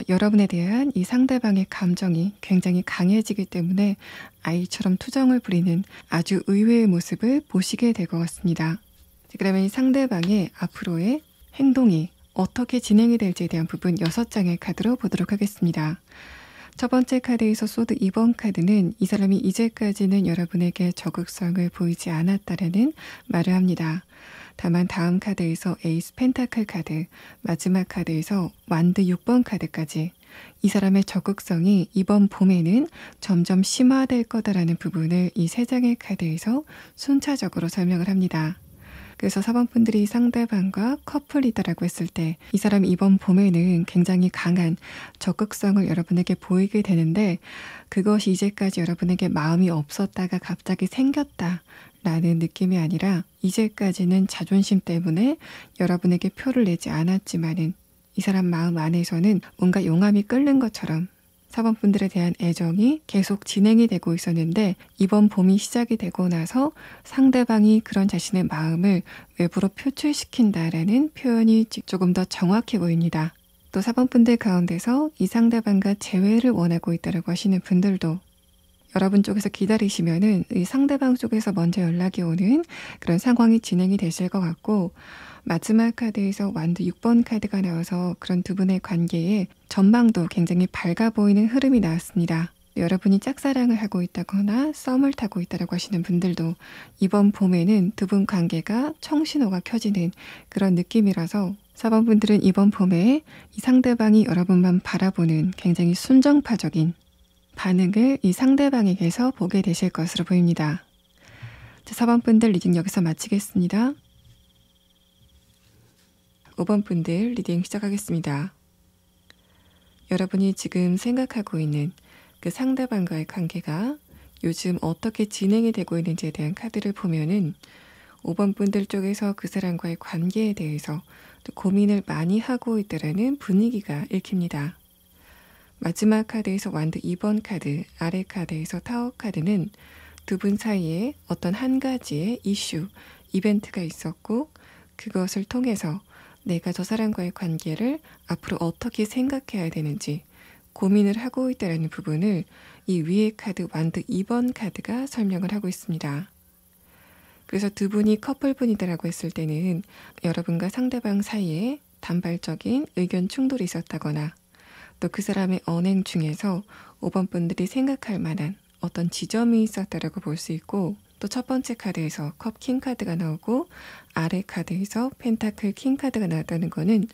여러분에 대한 이 상대방의 감정이 굉장히 강해지기 때문에 아이처럼 투정을 부리는 아주 의외의 모습을 보시게 될 것 같습니다. 그러면 이 상대방의 앞으로의 행동이 어떻게 진행이 될지에 대한 부분 6장의 카드로 보도록 하겠습니다. 첫 번째 카드에서 소드 2번 카드는 이 사람이 이제까지는 여러분에게 적극성을 보이지 않았다라는 말을 합니다. 다만 다음 카드에서 에이스 펜타클 카드, 마지막 카드에서 완드 6번 카드까지 이 사람의 적극성이 이번 봄에는 점점 심화될 거다라는 부분을 이 3장의 카드에서 순차적으로 설명을 합니다. 그래서 4번분들이 상대방과 커플이다라고 했을 때 이 사람이 이번 봄에는 굉장히 강한 적극성을 여러분에게 보이게 되는데, 그것이 이제까지 여러분에게 마음이 없었다가 갑자기 생겼다 라는 느낌이 아니라 이제까지는 자존심 때문에 여러분에게 표를 내지 않았지만은 이 사람 마음 안에서는 뭔가 용암이 끓는 것처럼 4번분들에 대한 애정이 계속 진행이 되고 있었는데, 이번 봄이 시작이 되고 나서 상대방이 그런 자신의 마음을 외부로 표출시킨다라는 표현이 조금 더 정확해 보입니다. 또 4번분들 가운데서 이 상대방과 재회를 원하고 있다고 하시는 분들도 여러분 쪽에서 기다리시면은 이 상대방 쪽에서 먼저 연락이 오는 그런 상황이 진행이 되실 것 같고, 마지막 카드에서 완드 6번 카드가 나와서 그런 두 분의 관계에 전망도 굉장히 밝아 보이는 흐름이 나왔습니다. 여러분이 짝사랑을 하고 있다거나 썸을 타고 있다고 하시는 분들도 이번 봄에는 두 분 관계가 청신호가 켜지는 그런 느낌이라서 4번분들은 이번 봄에 이 상대방이 여러분만 바라보는 굉장히 순정파적인 반응을 이 상대방에게서 보게 되실 것으로 보입니다. 자, 4번분들 리딩 여기서 마치겠습니다. 5번분들 리딩 시작하겠습니다. 여러분이 지금 생각하고 있는 그 상대방과의 관계가 요즘 어떻게 진행이 되고 있는지에 대한 카드를 보면은 5번분들 쪽에서 그 사람과의 관계에 대해서 또 고민을 많이 하고 있다라는 분위기가 읽힙니다. 마지막 카드에서 완드 2번 카드, 아래 카드에서 타워 카드는 두 분 사이에 어떤 한 가지의 이슈, 이벤트가 있었고, 그것을 통해서 내가 저 사람과의 관계를 앞으로 어떻게 생각해야 되는지 고민을 하고 있다는 부분을 이 위의 카드 완드 2번 카드가 설명을 하고 있습니다. 그래서 두 분이 커플분이다라고 했을 때는 여러분과 상대방 사이에 단발적인 의견 충돌이 있었다거나, 또 그 사람의 언행 중에서 5번 분들이 생각할 만한 어떤 지점이 있었다라고 볼 수 있고, 또 첫 번째 카드에서 컵 킹 카드가 나오고 아래 카드에서 펜타클 킹 카드가 나왔다는 거는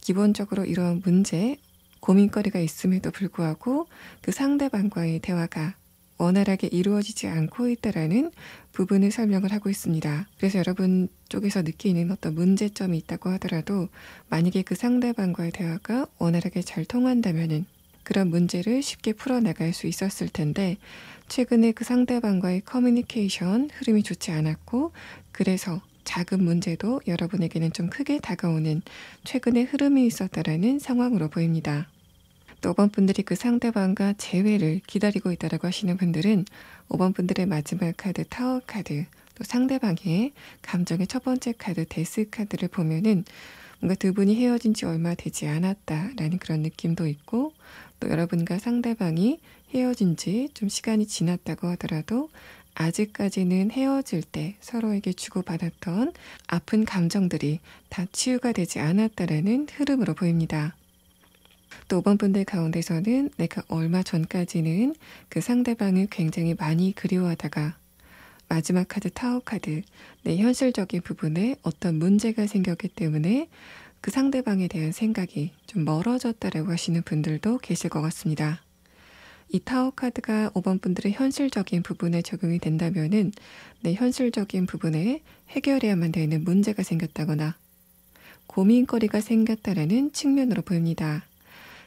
기본적으로 이런 문제, 고민거리가 있음에도 불구하고 그 상대방과의 대화가 원활하게 이루어지지 않고 있다라는 부분을 설명을 하고 있습니다. 그래서 여러분 쪽에서 느끼는 어떤 문제점이 있다고 하더라도 만약에 그 상대방과의 대화가 원활하게 잘 통한다면은 그런 문제를 쉽게 풀어나갈 수 있었을 텐데, 최근에 그 상대방과의 커뮤니케이션 흐름이 좋지 않았고, 그래서 작은 문제도 여러분에게는 좀 크게 다가오는 최근의 흐름이 있었다라는 상황으로 보입니다. 또 5번 분들이 그 상대방과 재회를 기다리고 있다라고 하시는 분들은 5번 분들의 마지막 카드 타워 카드, 또 상대방의 감정의 첫 번째 카드 데스 카드를 보면은 뭔가 두 분이 헤어진 지 얼마 되지 않았다라는 그런 느낌도 있고, 또 여러분과 상대방이 헤어진 지 좀 시간이 지났다고 하더라도 아직까지는 헤어질 때 서로에게 주고받았던 아픈 감정들이 다 치유가 되지 않았다라는 흐름으로 보입니다. 또 5번 분들 가운데서는 내가 얼마 전까지는 그 상대방을 굉장히 많이 그리워하다가 마지막 카드 타워 카드, 내 현실적인 부분에 어떤 문제가 생겼기 때문에 그 상대방에 대한 생각이 좀 멀어졌다라고 하시는 분들도 계실 것 같습니다. 이 타워 카드가 5번 분들의 현실적인 부분에 적용이 된다면은 내 현실적인 부분에 해결해야만 되는 문제가 생겼다거나 고민거리가 생겼다라는 측면으로 보입니다.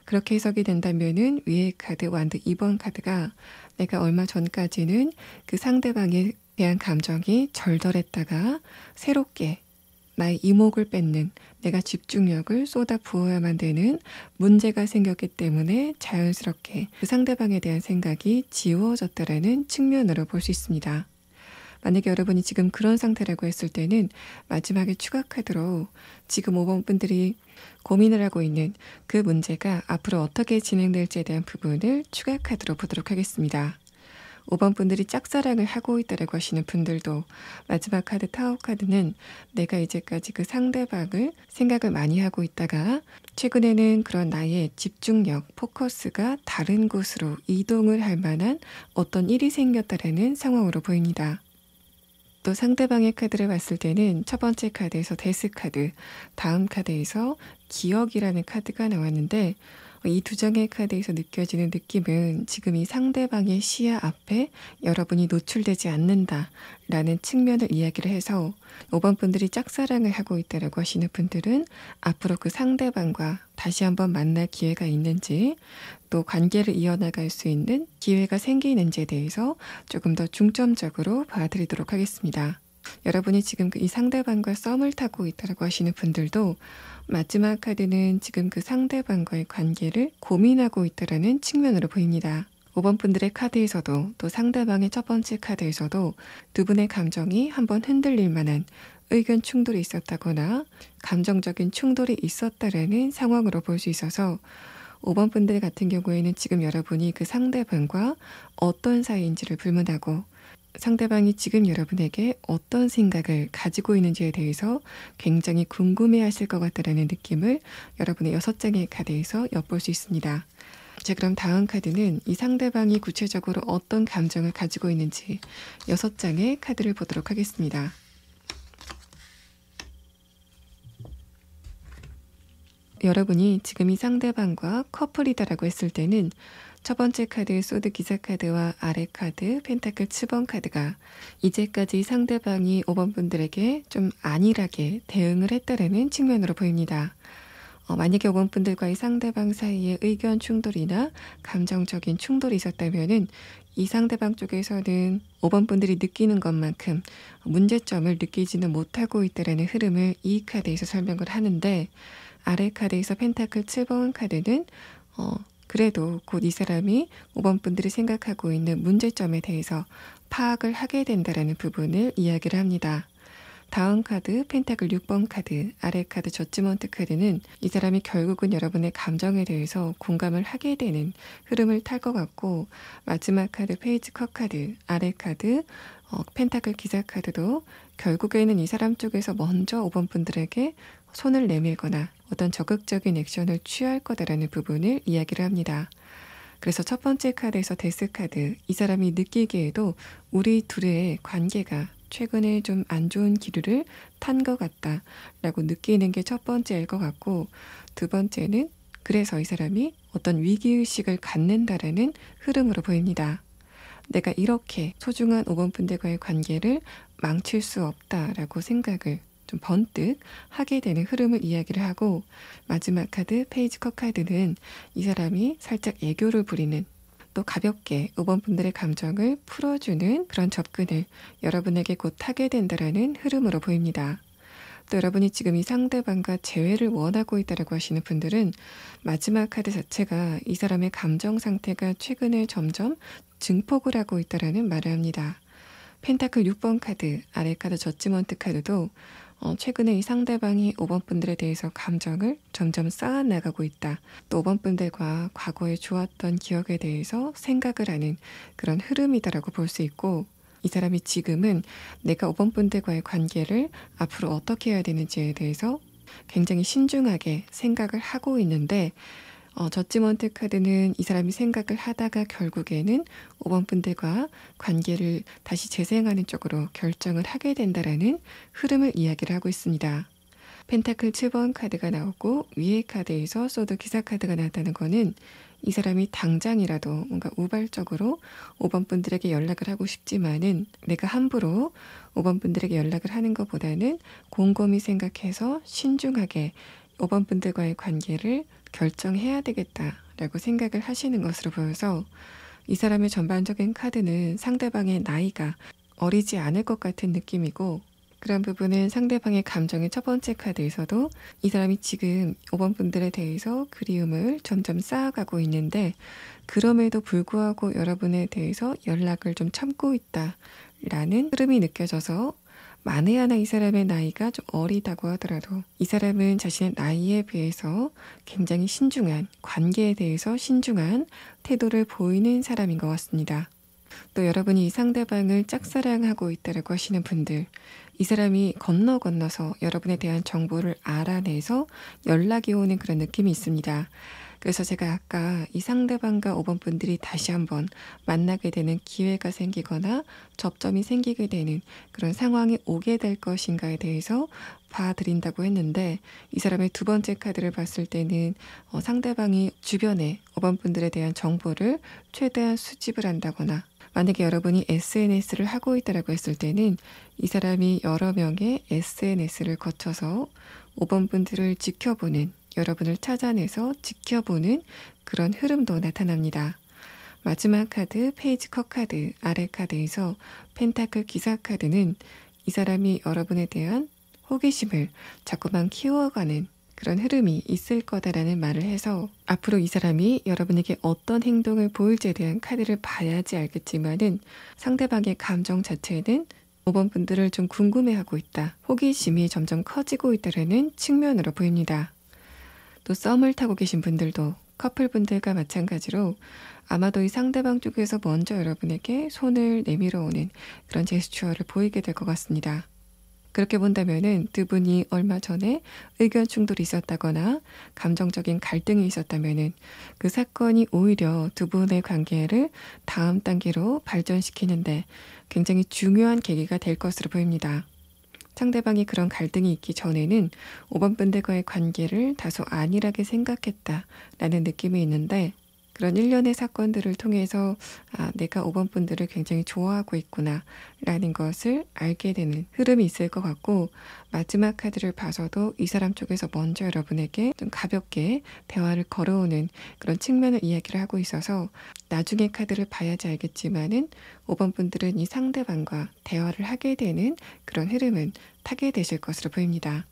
그렇게 해석이 된다면은 위의 카드 완드 2번 카드가 내가 얼마 전까지는 그 상대방에 대한 감정이 절덜했다가 새롭게 나의 이목을 뺏는, 내가 집중력을 쏟아 부어야만 되는 문제가 생겼기 때문에 자연스럽게 그 상대방에 대한 생각이 지워졌다라는 측면으로 볼 수 있습니다. 만약에 여러분이 지금 그런 상태라고 했을 때는 마지막에 추가 카드로 지금 5번 분들이 고민을 하고 있는 그 문제가 앞으로 어떻게 진행될지에 대한 부분을 추가 카드로 보도록 하겠습니다. 5번 분들이 짝사랑을 하고 있다라고 하시는 분들도 마지막 카드 타워 카드는 내가 이제까지 그 상대방을 생각을 많이 하고 있다가 최근에는 그런 나의 집중력, 포커스가 다른 곳으로 이동을 할 만한 어떤 일이 생겼다라는 상황으로 보입니다. 또 상대방의 카드를 봤을 때는 첫 번째 카드에서 데스 카드, 다음 카드에서 기억이라는 카드가 나왔는데 이 두 장의 카드에서 느껴지는 느낌은 지금 이 상대방의 시야 앞에 여러분이 노출되지 않는다라는 측면을 이야기를 해서 5번 분들이 짝사랑을 하고 있다라고 하시는 분들은 앞으로 그 상대방과 다시 한번 만날 기회가 있는지, 또 관계를 이어나갈 수 있는 기회가 생기는지에 대해서 조금 더 중점적으로 봐드리도록 하겠습니다. 여러분이 지금 이 상대방과 썸을 타고 있다고 하시는 분들도 마지막 카드는 지금 그 상대방과의 관계를 고민하고 있다는 측면으로 보입니다. 5번 분들의 카드에서도 또 상대방의 첫 번째 카드에서도 두 분의 감정이 한번 흔들릴 만한 의견 충돌이 있었다거나 감정적인 충돌이 있었다라는 상황으로 볼 수 있어서 5번 분들 같은 경우에는 지금 여러분이 그 상대방과 어떤 사이인지를 불문하고 상대방이 지금 여러분에게 어떤 생각을 가지고 있는지에 대해서 굉장히 궁금해 하실 것 같다는 느낌을 여러분의 6장의 카드에서 엿볼 수 있습니다. 자, 그럼 다음 카드는 이 상대방이 구체적으로 어떤 감정을 가지고 있는지 6장의 카드를 보도록 하겠습니다. 여러분이 지금 이 상대방과 커플이다라고 했을 때는 첫 번째 카드 소드 기사 카드와 아래 카드 펜타클 7번 카드가 이제까지 상대방이 5번 분들에게 좀 안일하게 대응을 했다라는 측면으로 보입니다. 만약에 5번 분들과 이 상대방 사이에 의견 충돌이나 감정적인 충돌이 있었다면은 이 상대방 쪽에서는 5번 분들이 느끼는 것만큼 문제점을 느끼지는 못하고 있다라는 흐름을 이 카드에서 설명을 하는데, 아래 카드에서 펜타클 7번 카드는 그래도 곧 이 사람이 5번 분들이 생각하고 있는 문제점에 대해서 파악을 하게 된다라는 부분을 이야기를 합니다. 다음 카드 펜타클 6번 카드, 아래 카드 저지먼트 카드는 이 사람이 결국은 여러분의 감정에 대해서 공감을 하게 되는 흐름을 탈 것 같고, 마지막 카드 페이지 컷 카드, 아래 카드 펜타클 기사 카드도 결국에는 이 사람 쪽에서 먼저 5번 분들에게 손을 내밀거나 어떤 적극적인 액션을 취할 거다라는 부분을 이야기를 합니다. 그래서 첫 번째 카드에서 데스 카드, 이 사람이 느끼기에도 우리 둘의 관계가 최근에 좀 안 좋은 기류를 탄 것 같다라고 느끼는 게 첫 번째일 것 같고, 두 번째는 그래서 이 사람이 어떤 위기의식을 갖는다라는 흐름으로 보입니다. 내가 이렇게 소중한 5번 분들과의 관계를 망칠 수 없다라고 생각을 좀 번뜩 하게 되는 흐름을 이야기를 하고, 마지막 카드 페이지 컷 카드는 이 사람이 살짝 애교를 부리는, 또 가볍게 5번 분들의 감정을 풀어주는 그런 접근을 여러분에게 곧 하게 된다라는 흐름으로 보입니다. 또 여러분이 지금 이 상대방과 재회를 원하고 있다고 하시는 분들은 마지막 카드 자체가 이 사람의 감정 상태가 최근에 점점 증폭을 하고 있다라는 말을 합니다. 펜타클 6번 카드, 아래 카드 저지먼트 카드도 최근에 이 상대방이 5번 분들에 대해서 감정을 점점 쌓아나가고 있다. 또 5번 분들과 과거에 좋았던 기억에 대해서 생각을 하는 그런 흐름이다라고 볼 수 있고, 이 사람이 지금은 내가 5번 분들과의 관계를 앞으로 어떻게 해야 되는지에 대해서 굉장히 신중하게 생각을 하고 있는데, 저지먼트 카드는 이 사람이 생각을 하다가 결국에는 5번 분들과 관계를 다시 재생하는 쪽으로 결정을 하게 된다라는 흐름을 이야기를 하고 있습니다. 펜타클 7번 카드가 나오고 위의 카드에서 소드 기사 카드가 나왔다는 거는 이 사람이 당장이라도 뭔가 우발적으로 5번 분들에게 연락을 하고 싶지만은 내가 함부로 5번 분들에게 연락을 하는 것보다는 곰곰이 생각해서 신중하게 5번 분들과의 관계를 결정해야 되겠다라고 생각을 하시는 것으로 보여서, 이 사람의 전반적인 카드는 상대방의 나이가 어리지 않을 것 같은 느낌이고, 그런 부분은 상대방의 감정의 첫 번째 카드에서도 이 사람이 지금 5번 분들에 대해서 그리움을 점점 쌓아가고 있는데, 그럼에도 불구하고 여러분에 대해서 연락을 좀 참고 있다라는 흐름이 느껴져서, 만에 하나 이 사람의 나이가 좀 어리다고 하더라도 이 사람은 자신의 나이에 비해서 굉장히 신중한, 관계에 대해서 신중한 태도를 보이는 사람인 것 같습니다. 또 여러분이 이 상대방을 짝사랑하고 있다고 하시는 분들, 이 사람이 건너서 여러분에 대한 정보를 알아내서 연락이 오는 그런 느낌이 있습니다. 그래서 제가 아까 이 상대방과 5번 분들이 다시 한번 만나게 되는 기회가 생기거나 접점이 생기게 되는 그런 상황이 오게 될 것인가에 대해서 봐드린다고 했는데, 이 사람의 두 번째 카드를 봤을 때는 상대방이 주변에 5번 분들에 대한 정보를 최대한 수집을 한다거나, 만약에 여러분이 SNS를 하고 있다고 했을 때는 이 사람이 여러 명의 SNS를 거쳐서 5번 분들을 지켜보는, 여러분을 찾아내서 지켜보는 그런 흐름도 나타납니다. 마지막 카드 페이지 컷 카드, 아래 카드에서 펜타클 기사 카드는 이 사람이 여러분에 대한 호기심을 자꾸만 키워가는 그런 흐름이 있을 거다라는 말을 해서, 앞으로 이 사람이 여러분에게 어떤 행동을 보일지에 대한 카드를 봐야지 알겠지만은 상대방의 감정 자체는 5번 분들을 좀 궁금해하고 있다, 호기심이 점점 커지고 있다라는 측면으로 보입니다. 또 썸을 타고 계신 분들도 커플분들과 마찬가지로 아마도 이 상대방 쪽에서 먼저 여러분에게 손을 내밀어 오는 그런 제스처를 보이게 될 것 같습니다. 그렇게 본다면은 두 분이 얼마 전에 의견 충돌이 있었다거나 감정적인 갈등이 있었다면은 그 사건이 오히려 두 분의 관계를 다음 단계로 발전시키는데 굉장히 중요한 계기가 될 것으로 보입니다. 상대방이 그런 갈등이 있기 전에는 5번 분들과의 관계를 다소 안일하게 생각했다라는 느낌이 있는데, 그런 일련의 사건들을 통해서 내가 5번 분들을 굉장히 좋아하고 있구나 라는 것을 알게 되는 흐름이 있을 것 같고, 마지막 카드를 봐서도 이 사람 쪽에서 먼저 여러분에게 좀 가볍게 대화를 걸어오는 그런 측면을 이야기를 하고 있어서, 나중에 카드를 봐야지 알겠지만은 5번 분들은 이 상대방과 대화를 하게 되는 그런 흐름은 타게 되실 것으로 보입니다.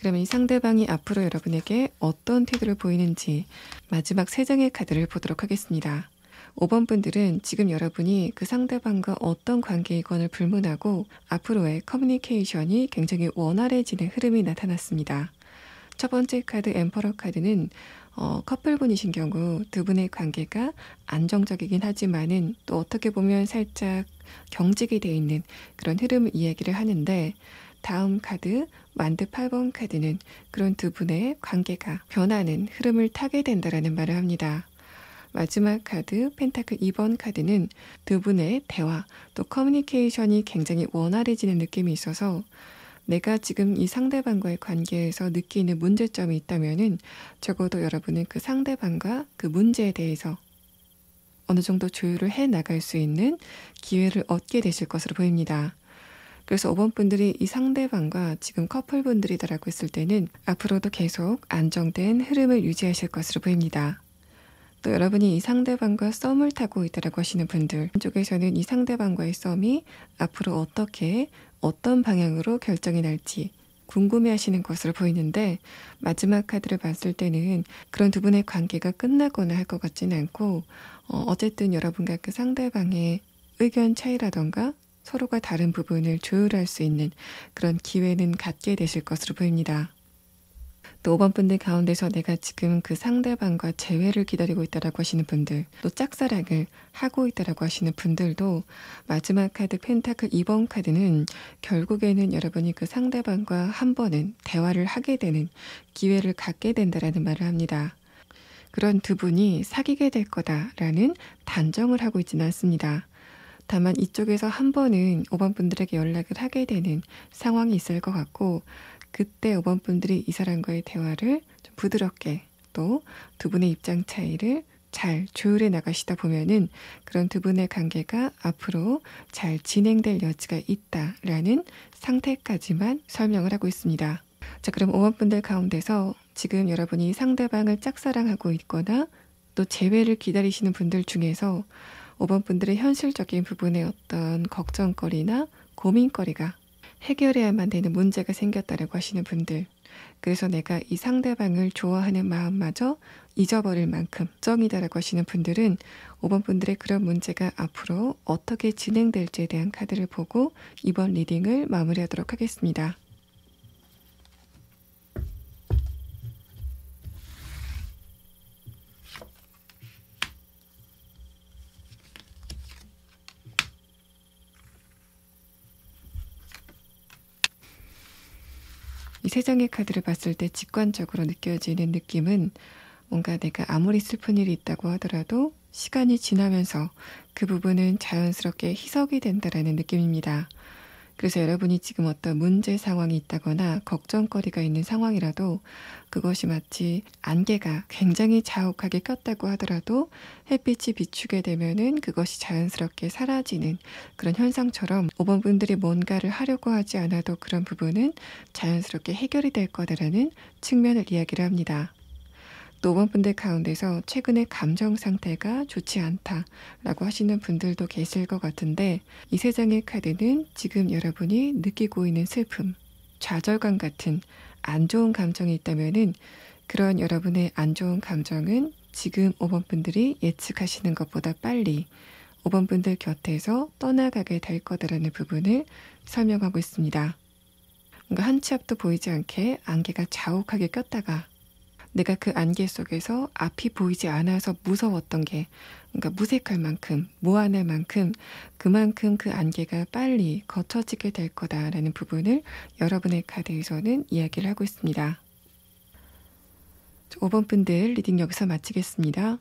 그러면 이 상대방이 앞으로 여러분에게 어떤 태도를 보이는지 마지막 3장의 카드를 보도록 하겠습니다. 5번 분들은 지금 여러분이 그 상대방과 어떤 관계이건을 불문하고 앞으로의 커뮤니케이션이 굉장히 원활해지는 흐름이 나타났습니다. 첫 번째 카드 엠퍼러 카드는 커플분이신 경우 두 분의 관계가 안정적이긴 하지만은 또 어떻게 보면 살짝 경직이 되어 있는 그런 흐름을 이야기를 하는데, 다음 카드 만드 8번 카드는 그런 두 분의 관계가 변하는 흐름을 타게 된다라는 말을 합니다. 마지막 카드 펜타클 2번 카드는 두 분의 대화 또 커뮤니케이션이 굉장히 원활해지는 느낌이 있어서, 내가 지금 이 상대방과의 관계에서 느끼는 문제점이 있다면은 적어도 여러분은 그 상대방과 그 문제에 대해서 어느 정도 조율을 해 나갈 수 있는 기회를 얻게 되실 것으로 보입니다. 그래서 5번 분들이 이 상대방과 지금 커플분들이다라고 했을 때는 앞으로도 계속 안정된 흐름을 유지하실 것으로 보입니다. 또 여러분이 이 상대방과 썸을 타고 있다라고 하시는 분들 쪽에서는 이 상대방과의 썸이 앞으로 어떻게 어떤 방향으로 결정이 날지 궁금해하시는 것으로 보이는데 마지막 카드를 봤을 때는 그런 두 분의 관계가 끝나거나 할 것 같지는 않고 어쨌든 여러분과 그 상대방의 의견 차이라던가 서로가 다른 부분을 조율할 수 있는 그런 기회는 갖게 되실 것으로 보입니다. 또 5번 분들 가운데서 내가 지금 그 상대방과 재회를 기다리고 있다라고 하시는 분들, 또 짝사랑을 하고 있다라고 하시는 분들도 마지막 카드 펜타클 2번 카드는 결국에는 여러분이 그 상대방과 한 번은 대화를 하게 되는 기회를 갖게 된다라는 말을 합니다. 그런 두 분이 사귀게 될 거다라는 단정을 하고 있지는 않습니다. 다만 이쪽에서 한 번은 5번 분들에게 연락을 하게 되는 상황이 있을 것 같고 그때 5번 분들이 이 사람과의 대화를 좀 부드럽게 또 두 분의 입장 차이를 잘 조율해 나가시다 보면은 그런 두 분의 관계가 앞으로 잘 진행될 여지가 있다라는 상태까지만 설명을 하고 있습니다. 자, 그럼 5번 분들 가운데서 지금 여러분이 상대방을 짝사랑하고 있거나 또 재회를 기다리시는 분들 중에서 5번 분들의 현실적인 부분에 어떤 걱정거리나 고민거리가 해결해야만 되는 문제가 생겼다라고 하시는 분들, 그래서 내가 이 상대방을 좋아하는 마음마저 잊어버릴 만큼 정이다라고 하시는 분들은 5번 분들의 그런 문제가 앞으로 어떻게 진행될지에 대한 카드를 보고 이번 리딩을 마무리하도록 하겠습니다. 이 세 장의 카드를 봤을 때 직관적으로 느껴지는 느낌은 뭔가 내가 아무리 슬픈 일이 있다고 하더라도 시간이 지나면서 그 부분은 자연스럽게 희석이 된다라는 느낌입니다. 그래서 여러분이 지금 어떤 문제 상황이 있다거나 걱정거리가 있는 상황이라도 그것이 마치 안개가 굉장히 자욱하게 꼈다고 하더라도 햇빛이 비추게 되면은 그것이 자연스럽게 사라지는 그런 현상처럼 5번 분들이 뭔가를 하려고 하지 않아도 그런 부분은 자연스럽게 해결이 될 거다라는 측면을 이야기를 합니다. 또 5번 분들 가운데서 최근에 감정 상태가 좋지 않다라고 하시는 분들도 계실 것 같은데 이 세 장의 카드는 지금 여러분이 느끼고 있는 슬픔, 좌절감 같은 안 좋은 감정이 있다면은 그런 여러분의 안 좋은 감정은 지금 5번 분들이 예측하시는 것보다 빨리 5번 분들 곁에서 떠나가게 될 거다라는 부분을 설명하고 있습니다. 뭔가 한 치 앞도 보이지 않게 안개가 자욱하게 꼈다가 내가 그 안개 속에서 앞이 보이지 않아서 무서웠던 게 그러니까 무색할 만큼, 무한할 만큼 그만큼 그 안개가 빨리 걷혀지게 될 거다라는 부분을 여러분의 카드에서는 이야기를 하고 있습니다. 5번 분들 리딩 여기서 마치겠습니다.